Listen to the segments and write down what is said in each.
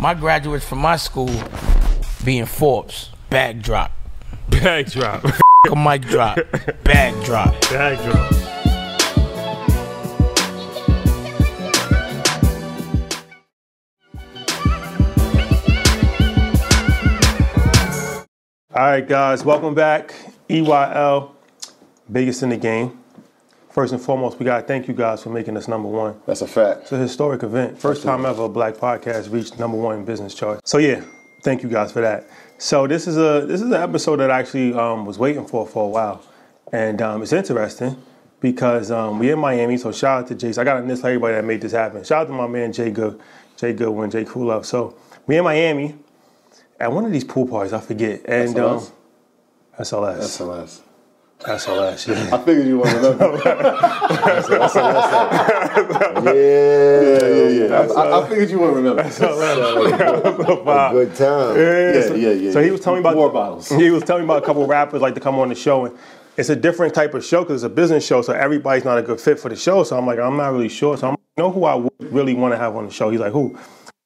My graduates from my school being Forbes. Bag drop. Bag drop. A mic drop. Bag drop. Bag drop. All right, guys, welcome back. EYL, biggest in the game. First and foremost, we gotta thank you guys for making us #1. That's a fact. It's a historic event. First time ever a black podcast reached #1 business chart. So yeah, thank you guys for that. So this is an episode that I actually was waiting for a while, and it's interesting because we in Miami. So shout out to Jace. I got to list everybody that made this happen. Shout out to my man Jay Goodwin, Jay Cool Up. So we in Miami at one of these pool parties. I forget. And SLS. SLS, yeah. I figured you wanted to know. Yeah. I figured you wouldn't remember. A good time. Yeah. So he was telling me about more bottles. He was telling me about a couple of rappers like to come on the show, and it's a different type of show because it's a business show, so everybody's not a good fit for the show. So I'm like, I'm not really sure. So I'm like, you know who I would really want to have on the show? He's like, who?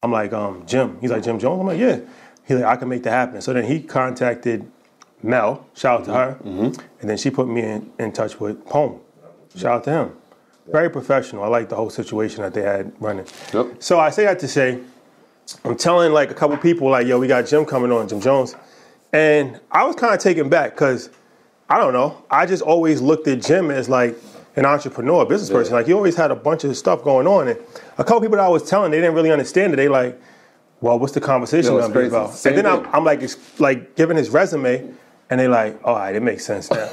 I'm like, Jim. He's like, Jim Jones? I'm like, yeah. He's like, I can make that happen. So then he contacted Mel, shout out to her, and then she put me in touch with Poem. Shout out to him. Very professional. I like the whole situation that they had running. Yep. So I say that to say, I'm telling like a couple people like, yo, we got Jim coming on, Jim Jones. And I was kind of taken back because, I don't know, I just always looked at Jim as like an entrepreneur, a business person. Like he always had a bunch of stuff going on. And a couple people that I was telling, they didn't really understand it. They like, well, what's the conversation going to be about? Same and then thing. I'm like giving his resume. And they like, all right, it makes sense now.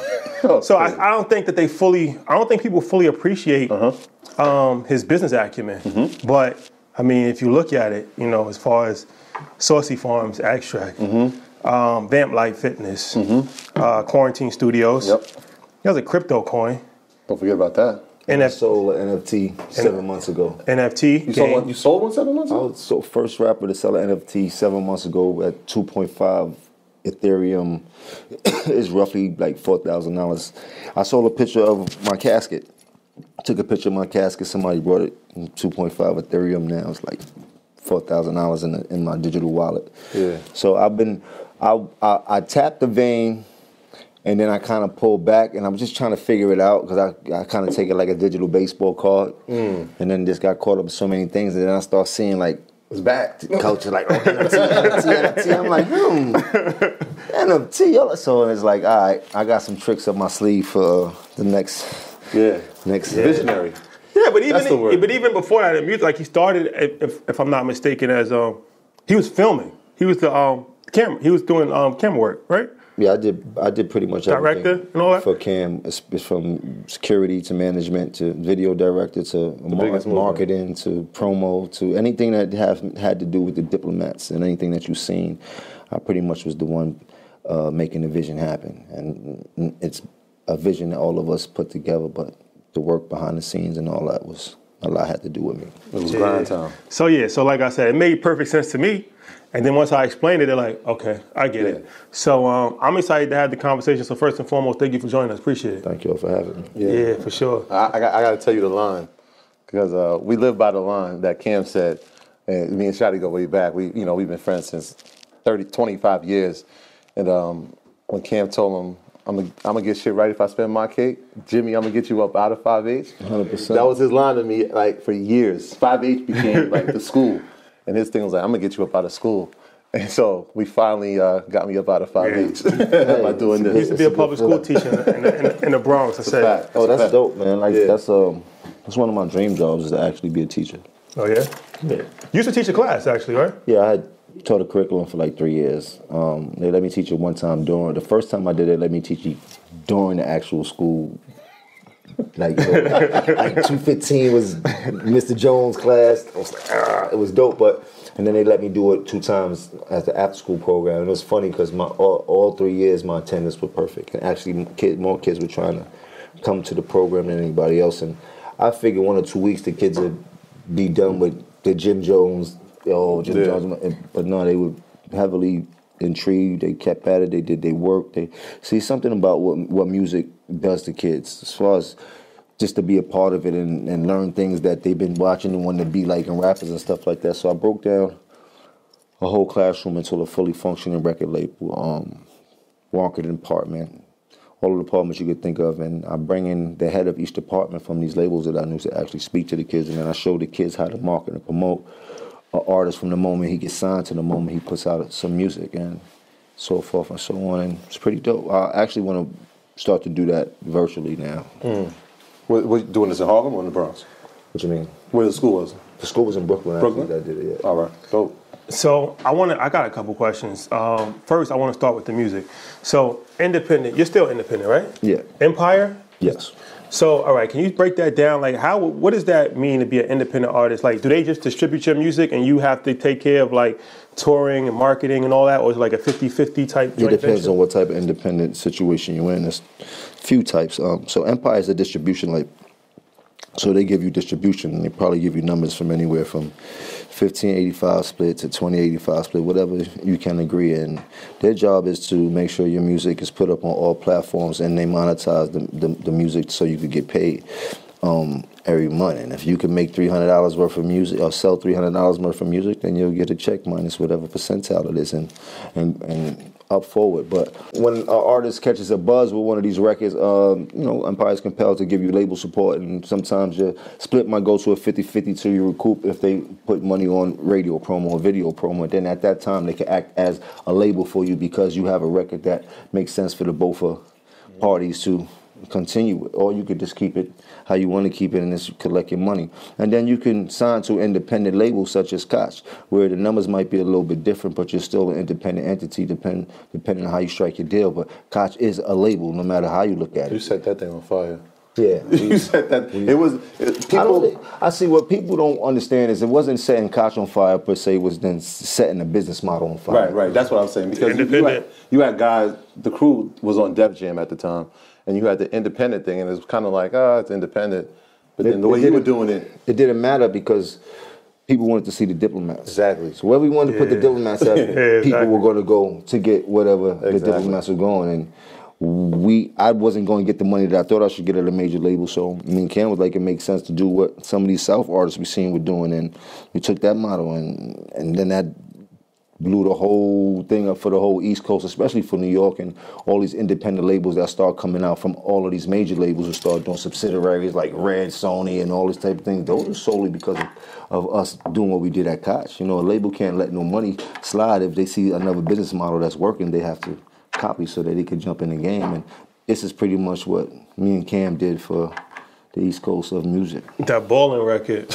So I don't think that people fully appreciate his business acumen. But I mean, if you look at it, you know, as far as Saucy Farms Extract, Vamp Light Fitness, Quarantine Studios, he has a crypto coin. Don't forget about that. I sold an NFT 7 months ago. NFT. You sold one 7 months ago? I was the first rapper to sell an NFT 7 months ago at 2.5 Ethereum. Is roughly like $4,000. I sold a picture of my casket. Took a picture of my casket. Somebody brought it. 2.5 Ethereum now. It's like $4,000 in my digital wallet. Yeah. So I tapped the vein, and then I kind of pulled back, and I'm just trying to figure it out because I kind of take it like a digital baseball card, and then just got caught up in so many things, and then I start seeing like. It's back. Culture like, NFT. I'm like, NFT. So it's like, all right, I got some tricks up my sleeve for the next visionary. Yeah, but even before that, in music, like he started, if I'm not mistaken, as he was filming. He was the camera. He was doing camera work, right? Yeah, I did pretty much everything. Director and all that? For Cam, it's from security to management to video director to marketing to promo to anything that had to do with the diplomats and anything that you've seen. I pretty much was the one making the vision happen. And it's a vision that all of us put together, but the work behind the scenes and all that was a lot had to do with me. It was grind time. So like I said, it made perfect sense to me. And then once I explained it, they're like, okay, I get it. So I'm excited to have the conversation. So first and foremost, thank you for joining us. Appreciate it. Thank you all for having me. Yeah, for sure. I got to tell you the line because we live by the line that Cam said. And me and Shotty go way back. We've been friends since 25 years. And when Cam told him, I'm gonna get shit right if I spend my cake. Jimmy, I'm gonna get you up out of 5H. 100%. That was his line to me, like for years. 5H became like the school, and his thing was like, I'm gonna get you up out of school. And so we finally got me up out of 5H by doing this. He used to be a public school teacher in the Bronx. I said, that's dope, man. Like that's one of my dream jobs is to actually be a teacher. Oh yeah. You used to teach a class actually, right? Yeah, I had taught a curriculum for like 3 years. They let me teach it one time the first time I did it, let me teach it during the actual school. Like 215 was Mr. Jones' class. I was like, it was dope, and then they let me do it 2 times as the after school program. And it was funny because all 3 years my attendance was perfect. And actually more kids were trying to come to the program than anybody else. And I figured 1 or 2 weeks the kids would be done with the Jim Jones. Jones, but no, they were heavily intrigued. They kept at it. They did their work. They see something about what music does to kids, as far as just to be a part of it and learn things that they've been watching and want to be like in rappers and stuff like that. So I broke down a whole classroom into a fully functioning record label, marketing department, all the departments you could think of, and I bring in the head of each department from these labels that I knew to actually speak to the kids, and then I show the kids how to market and promote an artist from the moment he gets signed to the moment he puts out some music, and so forth and so on, and it's pretty dope. I actually want to start to do that virtually now. What doing this in Harlem or in the Bronx? What you mean? Where the school was? The school was in Brooklyn. Brooklyn? Actually, that did it, yeah. All right, dope. So I got a couple questions. First, I want to start with the music. So independent, you're still independent, right? Yeah. Empire? Yes. So, all right, can you break that down? Like, what does that mean to be an independent artist? Like, do they just distribute your music and you have to take care of, like, touring and marketing and all that? Or is it like a 50-50 type joint It depends venture? on what type of independent situation you're in. There's a few types. So Empire is a distribution, like, so they give you distribution, and they probably give you numbers from anywhere from 1585 split to 2085 split, whatever you can agree. And their job is to make sure your music is put up on all platforms, and they monetize the music so you could get paid every month. And if you can make $300 worth of music or sell $300 worth of music, then you'll get a check minus whatever percentile it is, and up forward. But when an artist catches a buzz with one of these records, Empire is compelled to give you label support, and sometimes your split might go to a 50-50 till you recoup if they put money on radio promo or video promo. Then at that time they can act as a label for you because you have a record that makes sense for the both parties to continue with, or you could just keep it how you want to keep it and just collect your money. And then you can sign to independent labels such as G.O.A.T, where the numbers might be a little bit different, but you're still an independent entity depending on how you strike your deal. But G.O.A.T is a label no matter how you look at it. You set that thing on fire. Yeah. You said that. It was people. I see what people don't understand is it wasn't setting Koch on fire per se, it was then setting the business model on fire. Right. That's what I'm saying. Because you had guys, the crew was on Def Jam at the time, and you had the independent thing, and it was kind of like, it's independent. But then the way you were doing it. It didn't matter because people wanted to see the Diplomats. Exactly. So wherever we wanted to put the Diplomats at, people were going to go to get whatever the Diplomats were going. And I wasn't going to get the money that I thought I should get at a major label, so me and Cam was like, it makes sense to do what some of these South artists we seen were doing, and we took that model, and then that blew the whole thing up for the whole East Coast, especially for New York, and all these independent labels that start coming out from all of these major labels who start doing subsidiaries like Red, Sony, and all this type of things. Those are solely because of us doing what we did at Koch. You know, a label can't let no money slide. If they see another business model that's working, they have to copy so that they could jump in the game. And this is pretty much what me and Cam did for the East Coast of music. That Ballin' record.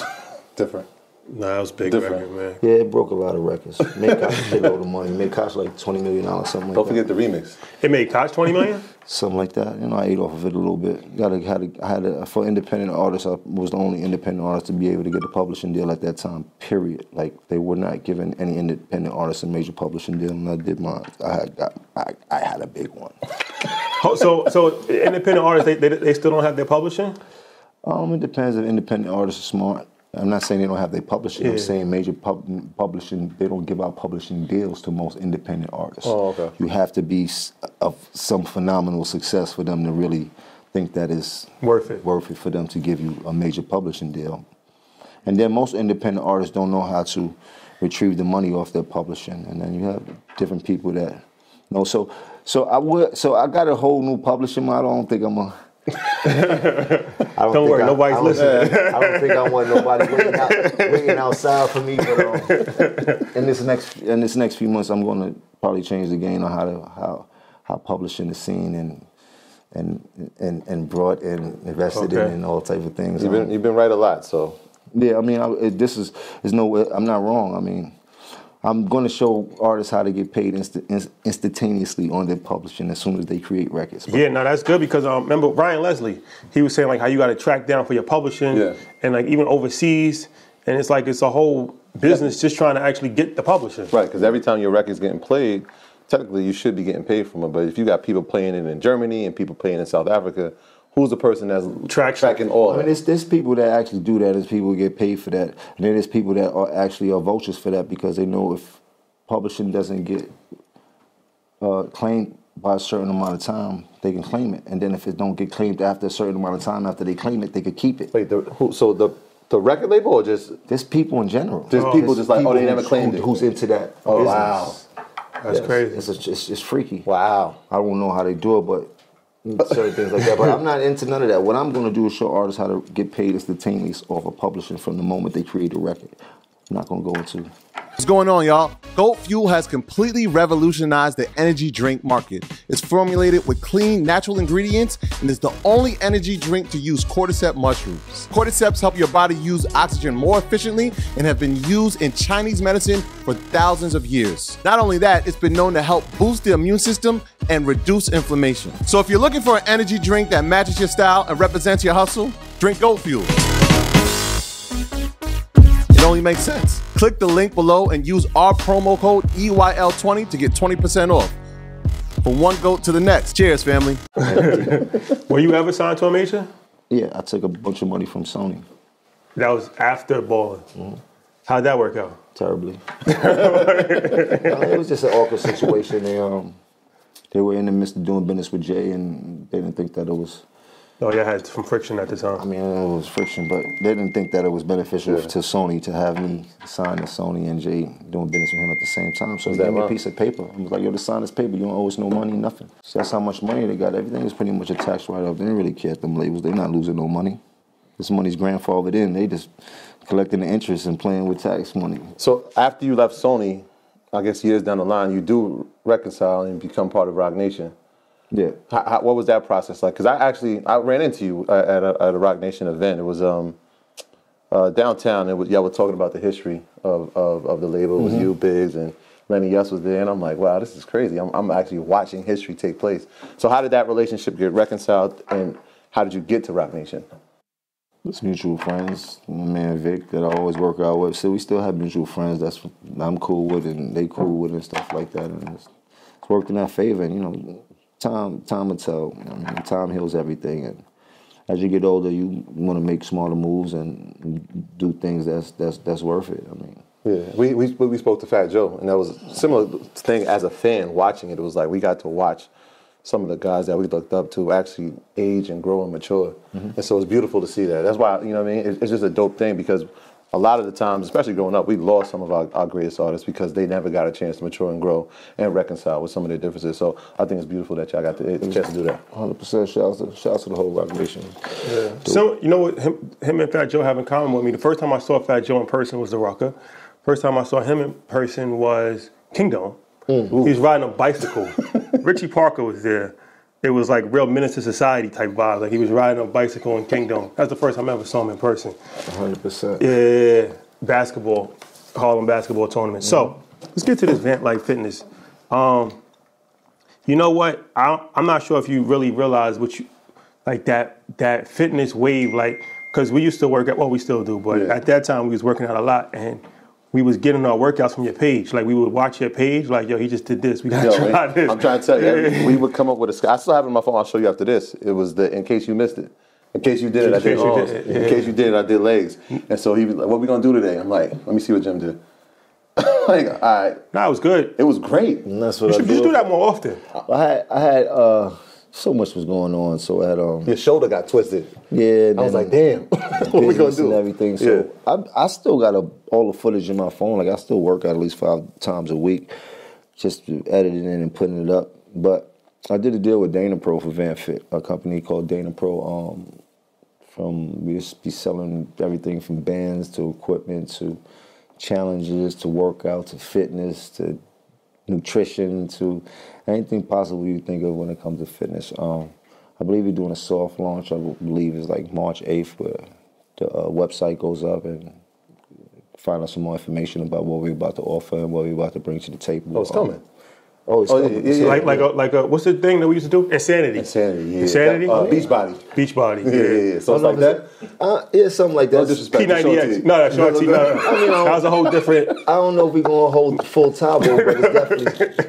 Different. Nah, that was a big record, man. Yeah, it broke a lot of records. Made Koch a shitload of money. Made Koch like $20 million, something like that. Don't forget the remix. It made Koch $20 million? Something like that. You know, I ate off of it a little bit. For independent artists, I was the only independent artist to be able to get a publishing deal at that time, period. Like, they were not giving any independent artists a major publishing deal, and I did mine. I had a big one. So independent artists, they still don't have their publishing? It depends if independent artists are smart. I'm not saying they don't have their publishing. Yeah. I'm saying major publishing, they don't give out publishing deals to most independent artists. Oh, okay. You have to be of some phenomenal success for them to really think that is worth it for them to give you a major publishing deal. And then most independent artists don't know how to retrieve the money off their publishing. And then you have different people that know. So I got a whole new publishing model. I don't think I'm don't worry, nobody's listening. I don't think I want nobody waiting outside for me. But in this next few months, I'm going to probably change the game on how publishing is seen and brought and invested in and all type of things. You've been right a lot, so yeah. I mean, I'm not wrong. I mean, I'm going to show artists how to get paid instantaneously on their publishing as soon as they create records. Yeah, no, that's good because remember Ryan Leslie, he was saying like how you got to track down for your publishing and like even overseas, and it's like it's a whole business just trying to actually get the publishing. Right, because every time your record's getting played, technically you should be getting paid from it. But if you got people playing it in Germany and people playing in South Africa, who's the person that's tracking all that? I mean, there's people that actually do that. There's people who get paid for that. And then there's people that are actually vultures for that because they know if publishing doesn't get claimed by a certain amount of time, they can claim it. And then if it don't get claimed after a certain amount of time after they claim it, they could keep it. Wait, so the The record label or just people in general. Just people just like, they never claimed it. Who's into that? Oh, business. wow. That's crazy. It's freaky. Wow. I don't know how they do it, but certain ththings like that. But I'm not into none of that. What I'm going to do is show artists how to get paid instantaneously off of publishing from the moment they create a record. I'm not going to go into. What's going on, y'all? Goat Fuel has completely revolutionized the energy drink market. It's formulated with clean, natural ingredients and is the only energy drink to use cordyceps mushrooms. Cordyceps help your body use oxygen more efficiently and have been used in Chinese medicine for thousands of years. Not only that, it's been known to help boost the immune system and reduce inflammation. So if you're looking for an energy drink that matches your style and represents your hustle, drink Goat Fuel. It only makes sense. Click the link below and use our promo code EYL20 to get 20% off. From one goat to the next. Cheers, family. Were you ever signed to a major? Yeah, I took a bunch of money from Sony. That was after balling. How'd that work out? Terribly. It was just an awkward situation. They were in the midst of doing business with Jay, and they didn't think that it was... Oh, yeah, I had some friction at the time. I mean, it was friction, but they didn't think that it was beneficial to Sony to have me sign to Sony and Jay doing business with him at the same time. So they gave me a piece of paper. I was like, yo, just sign this paper. You don't owe us no money, nothing. So that's how much money they got. Everything was pretty much a tax write-off. They didn't really care at them labels. They're not losing no money. This money's grandfathered in. They just collecting the interest and playing with tax money. So after you left Sony, I guess years down the line, you do reconcile and become part of Rock Nation. Yeah. What was that process like? Because I ran into you at a Rock Nation event. It was downtown. Y'all were talking about the history of the label. It was you, Biggs, and Lenny Yuss was there. And I'm like, wow, this is crazy. I'm actually watching history take place. So how did that relationship get reconciled, and how did you get to Rock Nation? It's mutual friends. My man Vic that I always work out with. So we still have mutual friends that's I'm cool with and they cool with and stuff like that. And it's worked in our favor. And, you know, time will tell. I mean, time heals everything, and as you get older, you want to make smarter moves and do things that's worth it. I mean, yeah, we spoke to Fat Joe, and that was a similar thing as a fan watching it. It was like we got to watch some of the guys that we looked up to actually age and grow and mature, and so it's beautiful to see that. That's why, you know what I mean. It's just a dope thing because a lot of the times, especially growing up, we lost some of our greatest artists because they never got a chance to mature and grow and reconcile with some of their differences. So I think it's beautiful that y'all got the chance to do that. 100%. Shout out to the whole Rock Nation. Yeah. So, you know what him and Fat Joe have in common with me? The first time I saw Fat Joe in person was the Rocker. First time I saw him in person was Kingdom. He was riding a bicycle. Richie Parker was there. It was like real Menace to Society type vibe. Like he was riding a bicycle in Kingdom. That's the first time I ever saw him in person. 100%. Yeah, basketball, Harlem basketball tournament. So let's get to this Vamp Life Fitness. You know what? I'm not sure if you really realize what you like that fitness wave, like because we used to work out. Well, we still do, but at that time we was working out a lot and. We was getting our workouts from your page. Like, we would watch your page, like, yo, he just did this. We got to try this. I'm trying to tell you, we would come up with a... I still have it on my phone. I'll show you after this. It was the in case you missed it. In case you did it, I did arms. In case you did it, I did legs. And so he was like, what we going to do today? I'm like, let me see what Jim did. Like, all right. Nah, it was good. It was great. And that's what you should do that more often. I had so much was going on, so I had your shoulder got twisted. Yeah, I was like, damn, what we gonna do? And everything. So I still got all the footage in my phone. Like I still work out at least 5 times a week, just editing it and putting it up. But I did a deal with Dana Pro for VanFit, a company called Dana Pro. We used to be selling everything from bands to equipment to challenges to workout to fitness to nutrition to anything possible you think of when it comes to fitness. I believe we're doing a soft launch. I believe it's like March 8th, where the website goes up and find out some more information about what we're about to offer and what we're about to bring to the table. Oh, it's coming. It's coming. Yeah. Like what's the thing that we used to do? Insanity. Yeah. Insanity? Beachbody. Beachbody. Yeah. So it's like that? Yeah, something like that. No disrespect. P90X. No, Short T. No. I mean, that was a whole different... I don't know if we're going to hold full table, but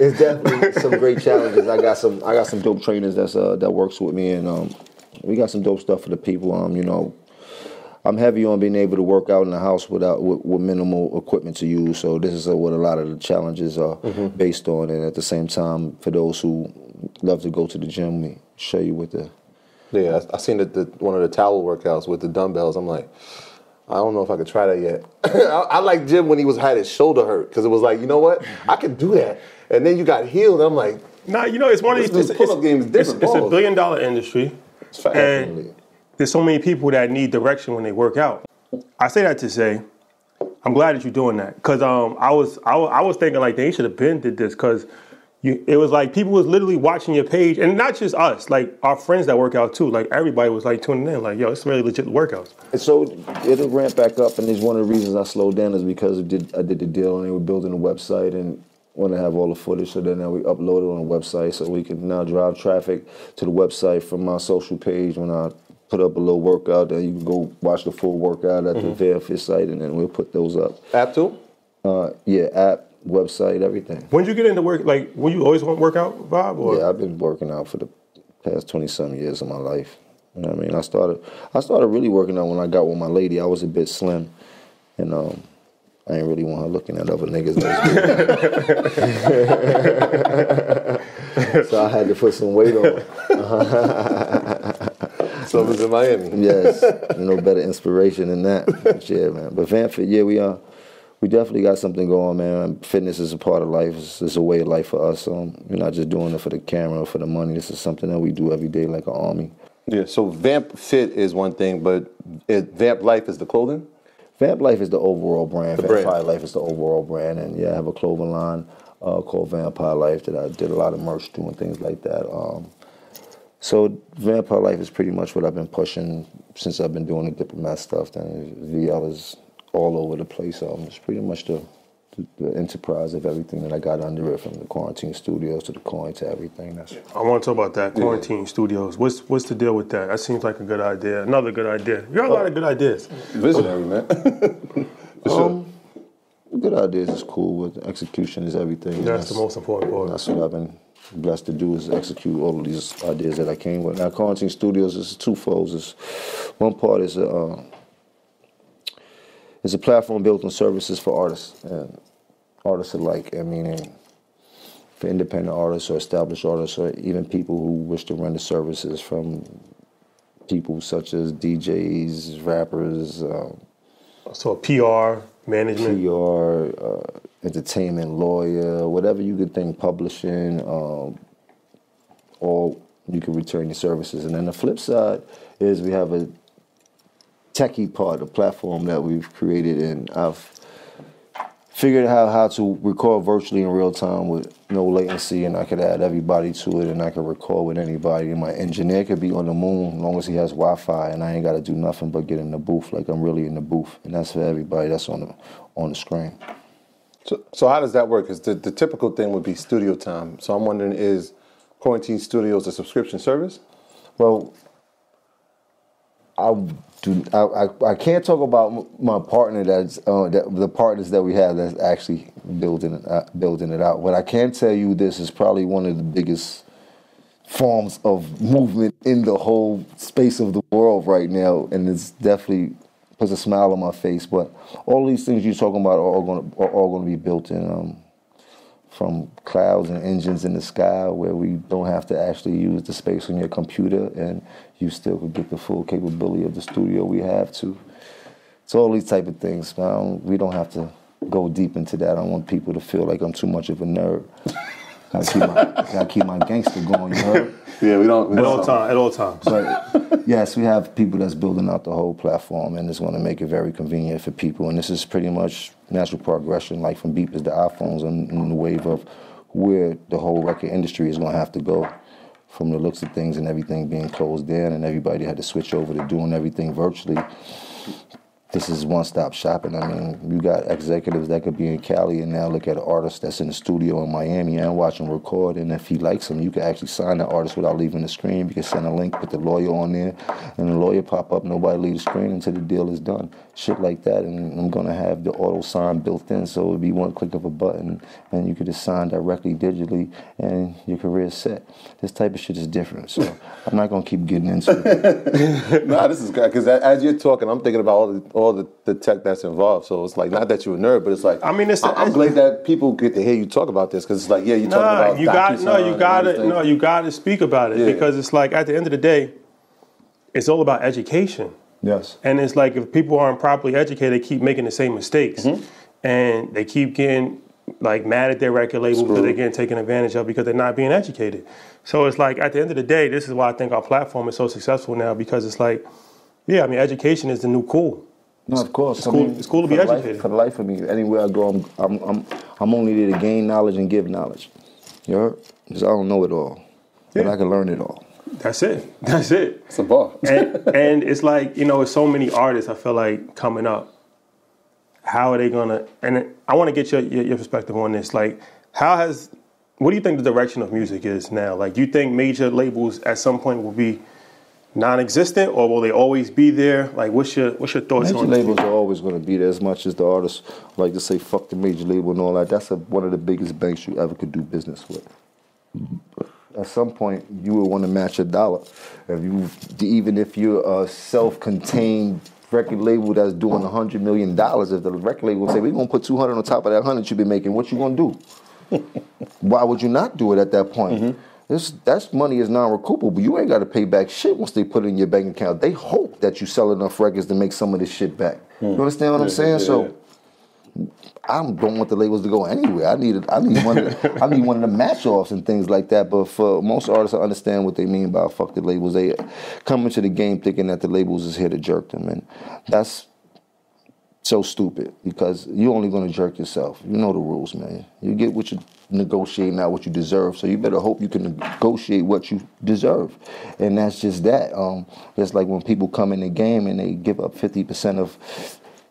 it's definitely some great challenges. I got some dope trainers that works with me, and we got some dope stuff for the people. You know, I'm heavy on being able to work out in the house with minimal equipment to use. So this is what a lot of the challenges are based on. And at the same time, for those who love to go to the gym, we show you with the... Yeah, I seen one of the towel workouts with the dumbbells. I'm like, I don't know if I could try that yet. I like Jim when he had his shoulder hurt because it was like, you know what? I can do that. And then you got healed. I'm like, nah, you know, it's one of these pull-up games different. It's $1 billion industry. And there's so many people that need direction when they work out. I say that to say, I'm glad that you're doing that because I was thinking like they should have been did this because it was like people was literally watching your page and not just us, like our friends that work out too. Like everybody was like tuning in, like yo, it's really legit workouts. And so it'll ramp back up, and it's one of the reasons I slowed down is because I did the deal and they were building a website and want to have all the footage, so then now we upload it on the website so we can now drive traffic to the website from my social page when I put up a little workout, then you can go watch the full workout at the VFit site, and then we'll put those up. App too? Yeah, app, website, everything. When did you get into work? Like, were you always want to work out, Bob? Or? Yeah, I've been working out for the past 20-some years of my life. You know what I mean? I started really working out when I got with my lady. I was a bit slim, and I ain't really want her looking at other niggas. So I had to put some weight on. So it was in Miami. Yes, no better inspiration than that. But yeah, man. But VanFit, yeah, we definitely got something going, man. Fitness is a part of life. It's a way of life for us. We're not just doing it for the camera or for the money. This is something that we do every day like an army. Yeah, so Vamp Fit is one thing, but Vamp Life is the clothing? Vamp Life is the overall brand. Vampire Vampire Life is the overall brand. And yeah, I have a clothing line called Vampire Life that I did a lot of merch to and things like that. So Vampire Life is pretty much what I've been pushing since I've been doing the Diplomat stuff. Then VL is all over the place. It's pretty much the enterprise of everything that I got under it, from the quarantine studios to the coin to everything. I want to talk about that, quarantine studios. What's the deal with that? That seems like a good idea. Another good idea. You got a lot of good ideas. Visionary, man. For sure. Good ideas is cool, but execution is everything. That's the most important part. That's what I've been blessed to do, is execute all of these ideas that I came with. Now, Quarantine Studios is twofold. One part is it's a platform built on services for artists and artists alike. I mean, for independent artists or established artists or even people who wish to render services from people such as DJs, rappers. So PR, management. PR, entertainment, lawyer, whatever you could think, publishing, or you can return your services. And then the flip side is we have a techie part, a platform that we've created, and I've figured out how to record virtually in real time with no latency, and I could add everybody to it, and I could record with anybody. And my engineer could be on the moon as long as he has Wi-Fi, and I ain't got to do nothing but get in the booth like I'm really in the booth. And that's for everybody that's on the screen. So how does that work? Because the typical thing would be studio time. So I'm wondering, is Quarantine Studios a subscription service? Well, I can't talk about my partner the partners that we have that's actually building it out. But I can tell you this is probably one of the biggest forms of movement in the whole space of the world right now, and it's definitely puts a smile on my face. But all these things you're talking about are all going to be built in from clouds and engines in the sky, where we don't have to actually use the space on your computer, and you still could get the full capability of the studio we have to. So all these type of things, we don't have to go deep into that. I don't want people to feel like I'm too much of a nerd. Gotta keep my gangster going, you heard? Yeah, we don't. At all times. But yes, we have people that's building out the whole platform, and it's going to make it very convenient for people. And this is pretty much natural progression, like from beepers to iPhones, and the wave of where the whole record industry is going to have to go. From the looks of things and everything being closed down, and everybody had to switch over to doing everything virtually. This is one-stop shopping. I mean, you got executives that could be in Cali and now look at an artist that's in the studio in Miami and watch him record, and if he likes him, you can actually sign the artist without leaving the screen. You can send a link, put the lawyer on there, and the lawyer pop up, nobody leave the screen until the deal is done. Shit like that, and I'm gonna have the auto sign built in, so it'd be one click of a button, and you could just sign directly digitally, and your career's set. This type of shit is different, so I'm not gonna keep getting into it. Nah, this is good, because as you're talking, I'm thinking about all the tech that's involved. So it's like, not that you're a nerd, but it's like, I mean, I'm glad that people get to hear you talk about this, because it's like, yeah, you're talking about you got to speak about it, because it's like, at the end of the day, it's all about education. Yes. And it's like if people aren't properly educated, they keep making the same mistakes. And they keep getting like mad at their record label because they're getting taken advantage of because they're not being educated. So it's like at the end of the day, this is why I think our platform is so successful now, because it's like, yeah, I mean, education is the new cool. No, of course. It's cool to be educated. For the life of me, anywhere I go, I'm only there to gain knowledge and give knowledge. You heard? Because I don't know it all, but I can learn it all. That's it. That's it. It's a bar. and it's like, you know, it's so many artists I feel like coming up. How are they gonna? And I want to get your perspective on this. Like, what do you think the direction of music is now? Like, do you think major labels at some point will be non-existent, or will they always be there? Like, what's your thoughts major on labels are always going to be there, as much as the artists like to say fuck the major label and all that. That's one of the biggest banks you ever could do business with. At some point, you would want to match a dollar. Even if you're a self-contained record label that's doing $100 million, if the record label would say, we're going to put 200 on top of that 100 you've been making, what you going to do? Why would you not do it at that point? That money is non-recoupable. You ain't got to pay back shit once they put it in your bank account. They hope that you sell enough records to make some of this shit back. You understand what I'm saying? So I don't want the labels to go anywhere. I need one of the match-offs and things like that. But for most artists, I understand what they mean by fuck the labels. They come into the game thinking that the labels is here to jerk them, and that's so stupid, because you're only going to jerk yourself. You know the rules, man. You get what you negotiate, not what you deserve. So you better hope you can negotiate what you deserve. And that's just that. It's like when people come in the game and they give up 50% of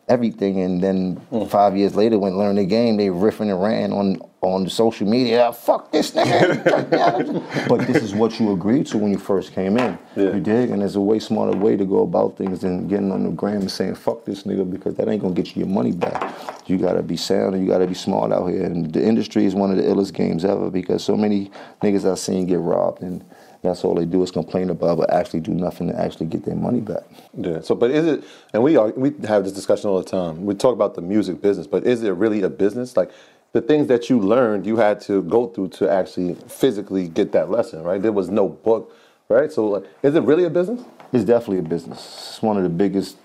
everything, and then 5 years later when they learn the game, they riffing and ranting on the social media, fuck this nigga. But this is what you agreed to when you first came in. You dig? And there's a way smarter way to go about things than getting on the gram and saying fuck this nigga, because that ain't gonna get you your money back. You gotta be sound and you gotta be smart out here. And the industry is one of the illest games ever, because so many niggas I've seen get robbed, and that's all they do is complain about, but actually do nothing to actually get their money back. Yeah. So, but is it? And we have this discussion all the time. We talk about the music business, but is it really a business? Like the things that you learned, you had to go through to actually physically get that lesson, right? There was no book, right? So, like, is it really a business? It's definitely a business. It's one of the biggest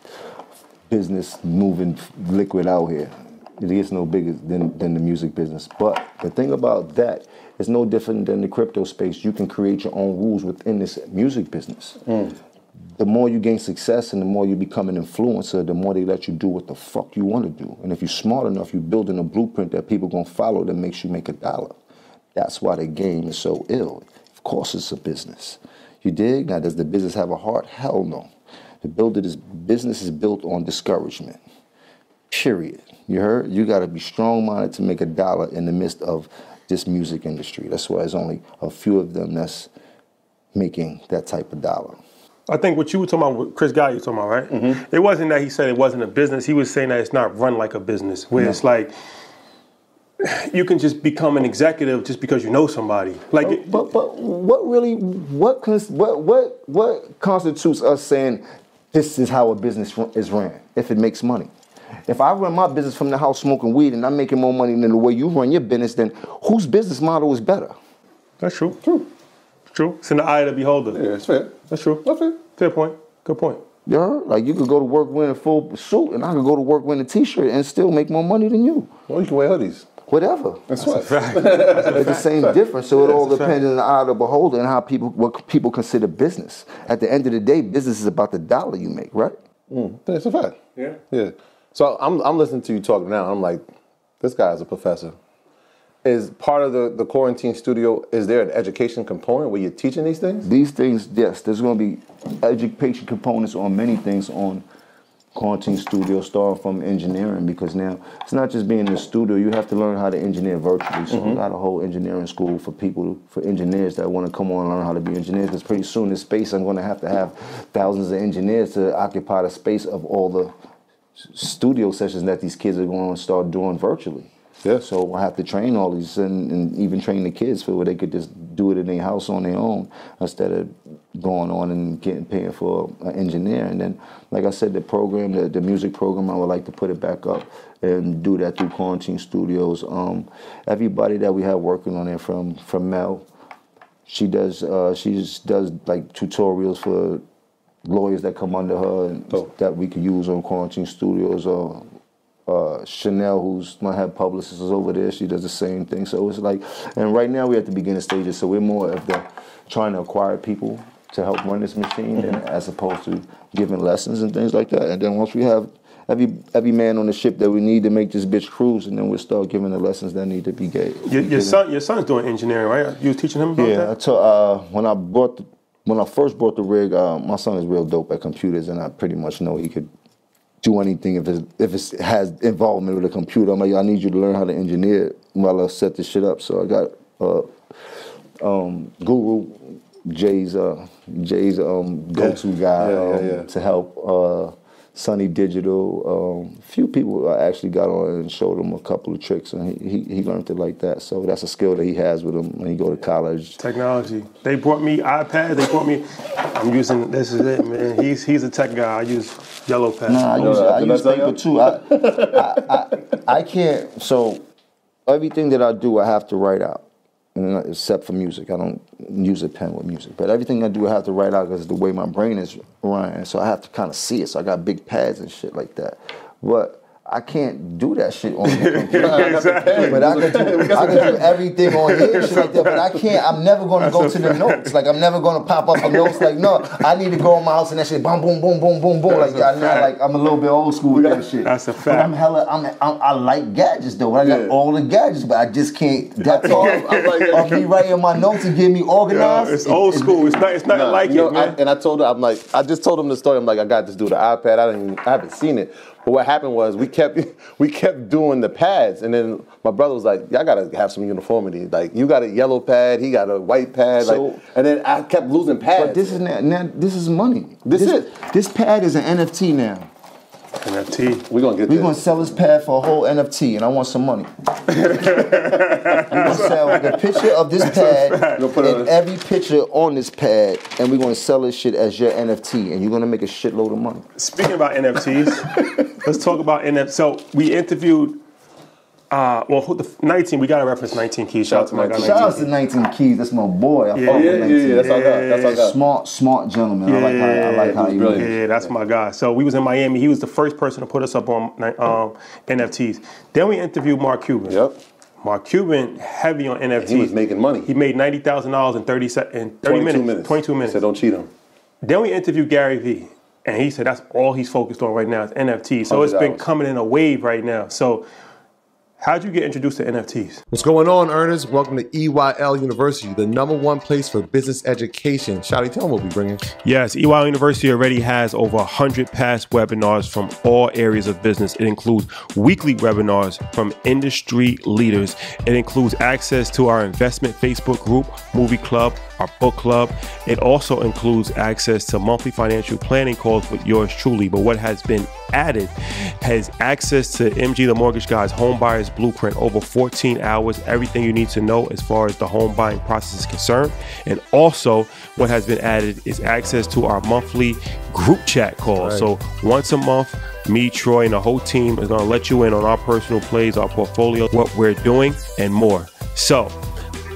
business moving liquid out here. It gets no bigger than the music business. But the thing about that, it's no different than the crypto space. You can create your own rules within this music business. The more you gain success and the more you become an influencer, the more they let you do what the fuck you want to do. And if you're smart enough, you're building a blueprint that people going to follow that makes you make a dollar. That's why the game is so ill. Of course it's a business. You dig? Now, does the business have a heart? Hell no. The business is built on discouragement. Period. You heard? You got to be strong-minded to make a dollar in the midst of this music industry. That's why there's only a few of them that's making that type of dollar. I think what you were talking about, Chris Guy, you were talking about, right? It wasn't that he said it wasn't a business. He was saying that it's not run like a business, where it's like you can just become an executive just because you know somebody. Like, but what constitutes us saying this is how a business is ran if it makes money? If I run my business from the house smoking weed and I'm making more money than the way you run your business, then whose business model is better? That's true. True. It's in the eye of the beholder. Yeah, it's fair. That's true. That's fair. Fair point. Good point. You heard? Like, you could go to work wearing a full suit and I could go to work wearing a t-shirt and still make more money than you. Well, you can wear hoodies. Whatever. That's right. It's the same difference. So it all depends on the eye of the beholder and what people consider business. At the end of the day, business is about the dollar you make, right? That's a fact. Yeah. So I'm listening to you talk now. I'm like, this guy's a professor. Is part of the quarantine studio, is there an education component where you're teaching these things? These things, yes. There's going to be education components on many things on quarantine studio, starting from engineering, because now it's not just being in the studio. You have to learn how to engineer virtually. So we got a whole engineering school for engineers that want to come on and learn how to be engineers, because pretty soon in space I'm going to have thousands of engineers to occupy the space of all the studio sessions that these kids are going to start doing virtually. Yeah. So I have to train all these and even train the kids for where they could just do it in their house on their own instead of going on and paying for an engineer. And then, like I said, the music program, I would like to put it back up and do that through quarantine studios. Everybody that we have working on it, from Mel, she does like tutorials for lawyers that come under her and that we could use on Quarantine Studios, or Chanel, who's my head publicist, is over there. She does the same thing. So it's like, and right now we're at the beginning stages, so we're more of the trying to acquire people to help run this machine, as opposed to giving lessons and things like that. And then once we have every man on the ship that we need to make this bitch cruise, and then we'll start giving the lessons that need to be gave. Your son's doing engineering, right? You was teaching him about that? Yeah, when I first bought the rig, my son is real dope at computers, and I pretty much know he could do anything if it has involvement with a computer. I'm like, I need you to learn how to engineer it while I set this shit up. So I got Guru, Jay's go-to guy to help. Sunny Digital, a few people I actually got on and showed him a couple of tricks, and he learned it like that. So that's a skill that he has with him when he go to college. Technology. They brought me iPads. They brought me. I'm using. This is it, man. He's a tech guy. I use yellow pads. Nah, I use paper too. I can't. So everything that I do, I have to write out. Except for music. I don't use a pen with music. But everything I do, I have to write out because the way my brain is running. So I have to kind of see it. So I got big pads and shit like that. But I can't do that shit on the computer. Exactly. But I can do everything on here and shit like that. But I can't. I'm never going to go to the notes. Like, I'm never going to pop up the notes. Like, no, I need to go in my house and that shit, boom, boom, boom, boom, boom, boom. I'm a little bit old school with that shit. That's a fact. But I like gadgets though. I got all the gadgets, but I just can't. That's all. Of me writing my notes and getting me organized. It's old school. It's not like it, man. And I told her, I just told him the story. I'm like, I got this dude the iPad. I haven't seen it. But what happened was we kept doing the pads, and then my brother was like, "Y'all gotta have some uniformity. Like, you got a yellow pad, he got a white pad." So, and then I kept losing pads. But this is this is money. This pad is an NFT now. NFT. We're gonna sell this pad for a whole NFT, and I want some money. We're gonna sell the picture of this pad and every picture on this pad, and we're gonna sell this shit as your NFT, and you're gonna make a shitload of money. Speaking about NFTs, let's talk about NFTs. So we interviewed. 19. We gotta reference 19 Keys. Shout out to my guy. Shout out to 19 Keys. That's my boy. I fuck with 19. That's our guy. Smart gentleman. I like how he moves. Yeah, that's my guy. So we was in Miami. He was the first person to put us up on NFTs. Then we interviewed Mark Cuban. Yep. Mark Cuban, heavy on NFTs. He was making money. He made $90,000 in 22 minutes. 22 minutes. So don't cheat him. Then we interviewed Gary Vee. And he said that's all he's focused on right now is NFTs. So it's been coming in a wave right now. So how'd you get introduced to NFTs? What's going on, earners? Welcome to EYL University, the #1 place for business education. Shawty, tell them what we're bringing. Yes, EYL University already has over 100 past webinars from all areas of business. It includes weekly webinars from industry leaders. It includes access to our investment Facebook group, movie club, our book club. It also includes access to monthly financial planning calls with yours truly. But what has been added has access to MG the Mortgage Guy's home buyer's blueprint, over 14 hours, everything you need to know as far as the home buying process is concerned. And also what has been added is access to our monthly group chat calls. Right. So once a month, me, Troy, and the whole team is going to let you in on our personal plays, our portfolio, what we're doing, and more. So